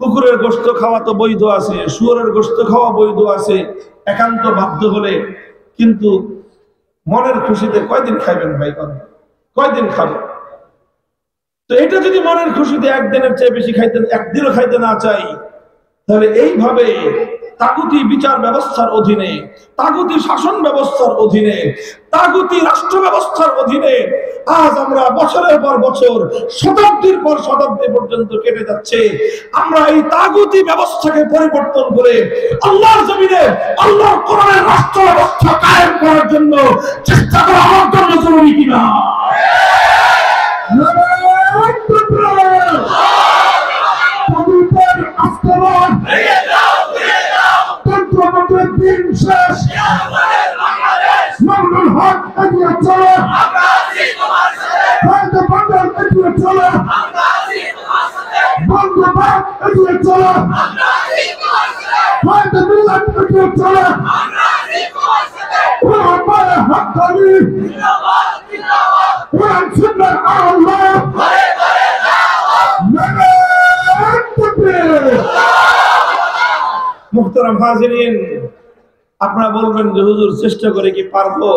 কুকুরের গোশত খাওয়া তো বৈধ আছে, শুয়োরের গোশত খাওয়া বৈধ আছে একান্ত বাধ্য হলে, কিন্তু মনের খুশিতে কয়দিন খাইবেন ভাই? কয়দিন খাবেন? তো এটা যদি মনের খুশিতে একদিনের চেয়ে বেশি খাইতে, একদিনও খাইতে না চাই, তাহলে এইভাবে তাগুতি বিচার ব্যবস্থার অধীনে, তাগুতি শাসন ব্যবস্থার অধীনে, তাগুতি রাষ্ট্র ব্যবস্থার অধীনে আজ আমরা বছরের পর বছর, শতাব্দীর পর শতাব্দী পর্যন্ত কেটে যাচ্ছে। আমরা এই তাগুতি ব্যবস্থাকে পরিবর্তন করে আল্লাহর জমিনে আল্লাহর কোরআনের রাষ্ট্র ব্যবস্থা কায়েম করার জন্য চেষ্টা করা আমার জন্য জরুরি কিনা? মুহতারাম হাজিরিন, আপনারা বলবেন যে হুজুর চেষ্টা করে কি পারবো?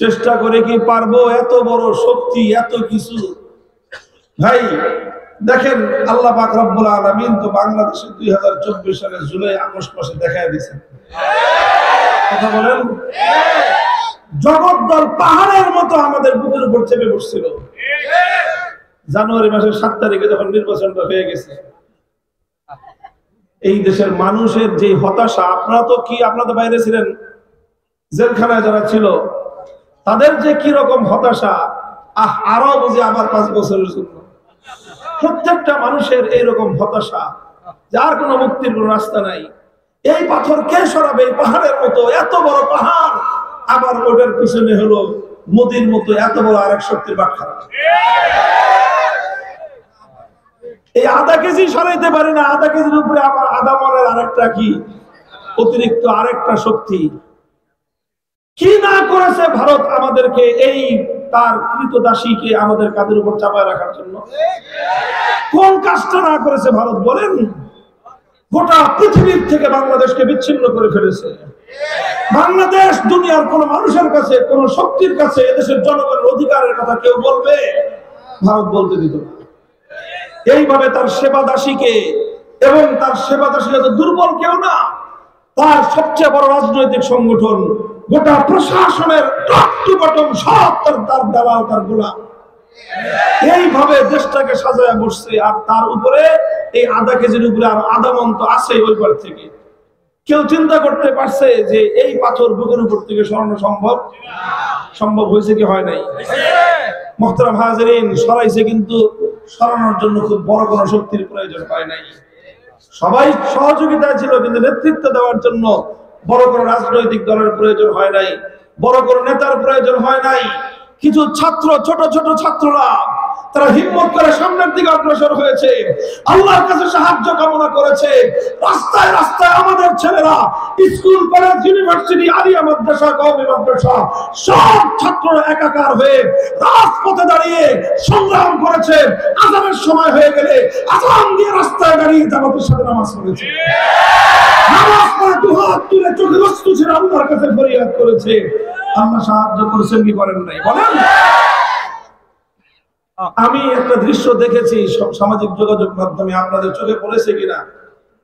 চেষ্টা করে কি পারবো? এত বড় শক্তি, এত কিছু। ভাই দেখেন, আল্লাহ পাক রব্বুল আলামিন তো বাংলাদেশে 2024 সালের জুলাই আগস্ট মাসে দেখায় দিয়েছেন। কথা বলেন, জগদ্দল পাহাড়ের মতো আমাদের বুকের উপর চেপে বসছিল। জানুয়ারি মাসের 7 তারিখে যখন নির্বাচনটা হয়ে গেছে, এই দেশের মানুষের যে হতাশা, আপনারা তো বাইরে ছিলেন, জেলখানায় যারা ছিল তাদের যে কি রকম হতাশা, আরো বুঝে আবার 5 বছরের জন্য। প্রত্যেকটা মানুষের এইরকম হতাশা, যার কোনো মুক্তির কোনো রাস্তা নাই। এই পাথর কে সরাবে? এই পাহাড়ের মতো এত বড় পাহাড়, আবার ওটার পিছনে হলো মোদির মতো এত বড় আরেক শক্তির বাটখারা। এই আধা কেজি সরাইতে পারে না, আধা কেজির উপরে আবার আধা মনের আরেকটা কি অতিরিক্ত আরেকটা শক্তি। কি না করেছে ভারত আমাদেরকে, এই তার কৃতদাসীকে আমাদের কাঁধের উপর চাপায় রাখার জন্য? কোন কাজটা না করেছে ভারত বলেন? গোটা পৃথিবীর থেকে বাংলাদেশকে বিচ্ছিন্ন করে ফেলেছে। বাংলাদেশ দুনিয়ার কোন মানুষের কাছে, কোন শক্তির কাছে এদেশের জনগণের অধিকারের কথা কেউ বলবে, ভারত বলতে দিত না। এইভাবে তার সেবা দাসীকে, এবং তার সেবা দাসী তো দুর্বল কেউ না, তার সবচেয়ে বড় রাজনৈতিক সংগঠন, গোটা প্রশাসনের টপ টু বটম সব তার দালাল, তার গোলাম। এইভাবে দেশটাকে সাজায় বসছে। আর তার উপরে এই আধা কেজির উপরে আর আধা মন তো আছে ওই পার থেকে। কেউ চিন্তা করতে পারছে যে এই পাথর বুকের উপর থেকে সরানো সম্ভব হয়েছে কি হয় নাই? মুহতারাম হাজিরিন, সরাইছে, কিন্তু সরানোর জন্য খুব বড় কোনো শক্তির প্রয়োজন হয় নাই। সবাই সহযোগিতা ছিল, কিন্তু নেতৃত্ব দেওয়ার জন্য বড় কোনো রাজনৈতিক দলের প্রয়োজন হয় নাই, বড় কোনো নেতার প্রয়োজন হয় নাই। কিছু ছাত্র, ছোট ছোট ছাত্ররা, তারা হিম্মত করে সামনের দিকে অগ্রসর হয়েছে, আল্লাহর কাছে সাহায্য কামনা করেছে। রাস্তায় রাস্তায় আমাদের ছেলেরা, স্কুল, কলেজ, ইউনিভার্সিটি, আলিয়া মাদ্রাসা, কওমি মাদ্রাসা, সব ছাত্ররা একাকার হয়ে রাজপথে দাঁড়িয়ে সংগ্রাম করেছে। আযানের সময় হয়ে গেলে আযান দিয়ে রাস্তায় দাঁড়িয়ে জামাতের সাথে নামাজ পড়েছে। নামাজ পড়ে দুহাত তুলে চোখের অশ্রু ছেড়ে আল্লাহর কাছে ফরিয়াদ করেছে। আল্লাহ সাহায্য করেছেন কি করেন নাই বলেন? আমি একটা দৃশ্য দেখেছি সামাজিক যোগাযোগ মাধ্যমে, আপনাদের চোখে পড়েছে কিনা?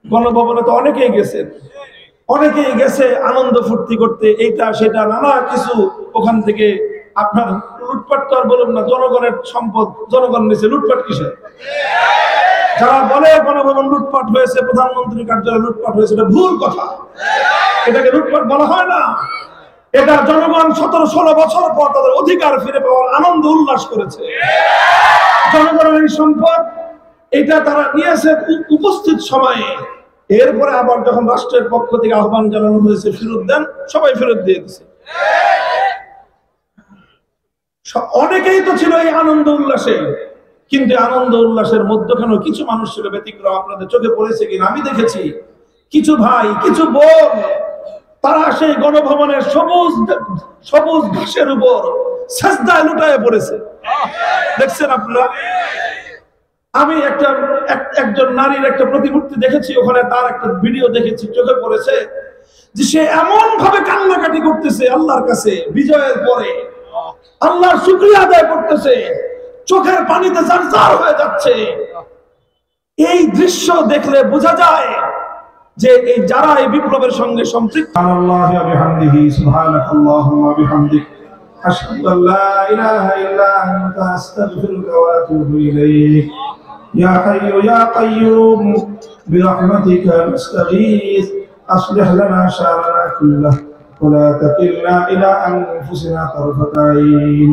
গণভবনে তো অনেকেই গেছে আনন্দ ফুর্তি করতে, এইটা সেটা নানা কিছু। ওখান থেকে আপনার লুটপাট তো আর বলুন না, জনগণের সম্পদ জনগণ নিয়েছে, লুটপাট কিসে? যারা বলে গণভবন লুটপাট হয়েছে, প্রধানমন্ত্রীর কার্যালয় লুটপাট হয়েছে, এটা ভুল কথা। এটাকে লুটপাট বলা হয় না। এটা জনগণ 17-16 বছর পর তাদের অধিকার ফিরে পাওয়ার আনন্দ উল্লাস করেছে। জনগণের এই সম্পদ, এটা তারা নিয়েছে উপস্থিত সময়ে। এরপরে আবার যখন রাষ্ট্রের পক্ষ থেকে আহ্বান জানানো হয়েছে ফেরত দেন, সবাই ফেরত দিয়ে দিচ্ছে। অনেকেই তো ছিল এই আনন্দ উল্লাসে, কিন্তু আনন্দ উল্লাসের মধ্যখানে কিছু মানুষ ছিল ব্যতিক্রম। আপনাদের চোখে পড়েছে কিনা? আমি দেখেছি কিছু ভাই, কিছু বোন, তারা সেই গণভবনের সবুজ ঘাসের উপর সেজদায় লুটায়ে পড়েছে। দেখছেন আপনারা? আমি একজন নারীর একটা প্রতিমূর্তি দেখেছি, ওখানে তার একটা ভিডিও দেখেছি, চোখে পড়েছে যে সে এমন ভাবে কান্নাকাটি করতেছে আল্লাহর কাছে বিজয়ের পরে, আল্লাহর শুকরিয়া আদায় করতেছে। চোখের পানিতে জারজার হয়ে যাচ্ছে। এই দৃশ্য দেখলে বোঝা যায় যে এই যারা এই বিপ্লবের সঙ্গে সম্পৃক্ত। আল্লাহু ওয়া বিহামদিহি সুবহানাকাল্লাহুম্মা ওয়া বিহামদিক আশহাদু আল্লা ইলাহা ইল্লা আনতা আস্তাগফিরুকা ওয়া আতুবু ইলাইক। ইয়া হাইয়ু ইয়া কাইয়্যুম বিরহমাতিকা নাস্তাগীথ আসলিহ লানা শা'নানা কুল্লাহ ওয়া লা তাকিলনা ইলা আনফুসিনা তারফাতা আইন।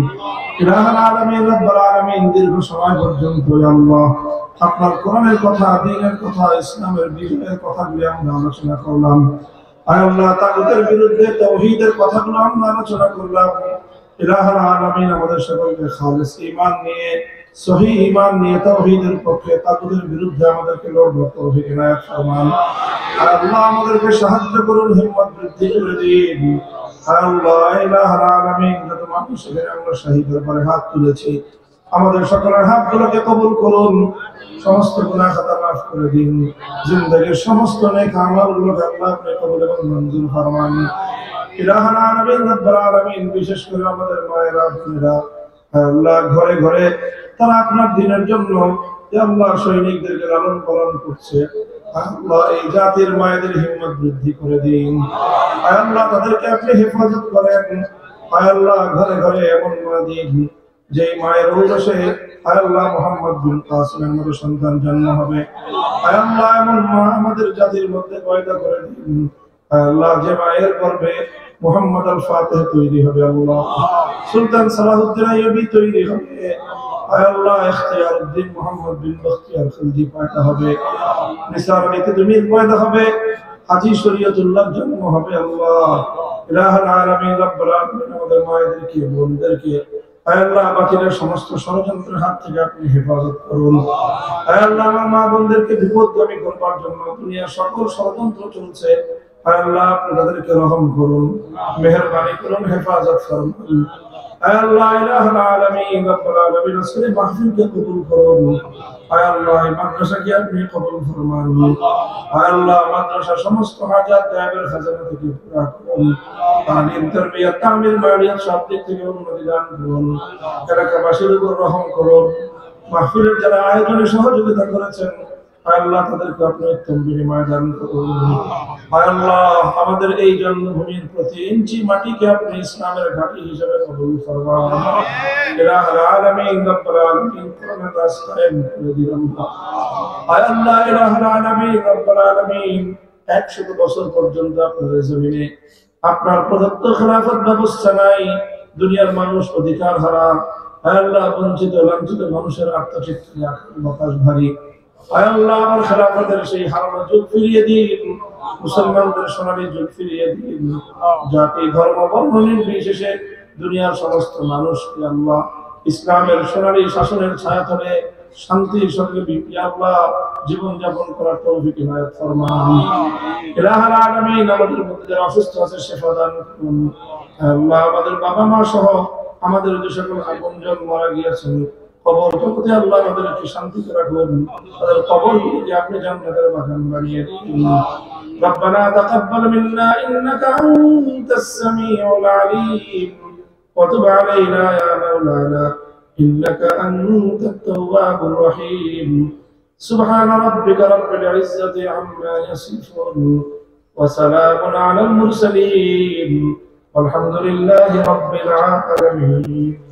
ইলাহুল আলামিন রব্বুল আলামিন দীর্ঘ সময় পর্যন্ত আল্লাহ আপনার কোরআনের কথা, দ্বীনের কথা, ইসলামের বিজয়ের কথাগুলো আমরা আলোচনা করলাম। আয় আল্লাহ, তাগুতের বিরুদ্ধে তাওহীদের কথাগুলো আমরা আলোচনা করলাম। ইলাহুল আলামিন আমাদের সকলকে খালিস ঈমান নিয়ে, সহিহ ঈমান নিয়ে তাওহীদের পক্ষে, তাগুতের বিরুদ্ধে আমাদেরকে লড়ার তৌফিক ইনায়াত ফরমান। আয় আল্লাহ, আমাদেরকে সাহায্য করুন, হিম্মত বৃদ্ধি করে দিন। আয় আল্লাহ, ইলাহুল আলামিন, যত মানুষ এখানে আমরা শহীদের পরে হাত তুলেছি, আমাদের সকলের হাতগুলোকে কবুল করুন, সমস্ত গুনাহ খাতা মাফ করে দিন, জিন্দেগীর সমস্ত নেক আমলগুলোকে আল্লাহ আপনি কবুল এবং মঞ্জুর ফরমান। ইলাহুল আলামিন রব্বুল আলামিন, বিশেষ করে আমাদের মায়েরা, বোনেরা, আল্লাহ ঘরে ঘরে তারা আপনার দ্বীনের জন্য আল্লাহ সৈনিকদেরকে লালন পালন করছে। আল্লাহ, এই জাতির মায়েদের হিম্মত বৃদ্ধি করে দিন। আল্লাহ, তাদেরকে আপনি হেফাজত করেন। আল্লাহ, ঘরে ঘরে এমন মা দিন যে মায়ের ঔরসে আল্লাহ মুহাম্মদ বিন কাসিমের মতো সন্তান জন্ম হবে। আল্লাহ, এমন মা আমাদের জাতির মধ্যে পয়দা করে দিন। আল্লাহ, যে মায়ের গর্ভে মুহাম্মদ আল ফাতিহ তৈরি হবে, আল্লাহ সুলতান সালাহুদ্দিন আইয়ুবী তৈরি হবে, আল্লাহ ইখতিয়ারউদ্দিন মুহাম্মদ বিন বখতিয়ার খিলজি পয়দা হবে, নিসার আলী তুমির পয়দা হবে, হাজী শরীয়তুল্লাহর জন্ম হবে। আল্লাহ ইলাহুল আলামিন রব্বুল আলামিন, আমাদের মায়েদেরকে, বোনদেরকে আল্লাহ বাতিলের সমস্ত ষড়যন্ত্রের হাত থেকে আপনি হেফাজত করুন। আল্লাহ, আমার মা বোনদেরকে বিপদগামী করবার জন্য দুনিয়ার সকল ষড়যন্ত্র চলছে, আল্লাহ আপনি তাদেরকে রহম করুন, মেহেরবানি করুন, হেফাজত করুন। আল্লাহ ইলাহুল আলামিন রব্বুল আলামিন, আজকের মাহফিলকে কবুল করুন। আল্লাহ, এই মাদ্রাসাকে আপনি কবুল ফরমান। আল্লাহ, মাদ্রাসার সমস্ত হাজাত গায়েবের খাজানা থেকে পুরা করুন। তালিম, তারবিয়ত, তামিল, মারিয়াত সব দিক থেকে উন্নতি দান করুন। এলাকাবাসীর উপর রহম করুন। মাহফিলের যারা আয়োজনে সহযোগিতা করেছেন, আল্লাহ তাদেরকে আপনি উত্তম বিনিময় দান করুন। আল্লাহ, আমাদের এই জন্মভূমির প্রতি ইঞ্চি মাটিকে আপনি ইসলামের ঘাঁটি হিসেবে কবুল ফরমান। ইলাহুল আলামিন রব্বুল আলামিন, কোরআনের রাস্তা কায়েম করে দিন। আল্লাহ ইলাহুল আলামিন রব্বুল আলামিন, 100 বছর পর্যন্ত আপনার জমিনে আপনার প্রদত্ত খেলাফত ব্যবস্থা নাই, দুনিয়ার মানুষ অধিকার হারা, আল্লাহ বঞ্চিত লাঞ্ছিত মানুষের আত্মচিত্তে বাতাস ভারী। আল্লাহ, আমার খেলাফতের সেই হারানো যুগ ফিরিয়ে দিন, মুসলমানদের সোনালী যুগ ফিরিয়ে দিন। জাতি, ধর্ম, বর্ণ নির্বিশেষে দুনিয়ার সমস্ত মানুষকে আল্লাহ ইসলামের সোনালী শাসনের ছায়াতলে শান্তির সঙ্গে আল্লাহ জীবন যাপন করার তৌফিক ইনায়াত ফরমান। ইলাহুল আলামিন, আমাদের মধ্যে যারা অসুস্থ আছে শিফা দান করুন। আল্লাহ, আমাদের বাবা মা সহ আমাদের যে সকল আপনজন মারা গিয়েছেন, কবর জগতে আল্লাহ আমাদেরকে শান্তিতে রাখুন, তাদের কবরগুলোকে আপনি জান্নাতের বাগান বানিয়ে দিন। ربنا تقبل منا إنك أنت السميع العليم وتب علينا يا مولانا إنك أنت التواب الرحيم سبحان ربك رب العزة عما يصفون وسلام على المرسلين والحمد لله رب العالمين.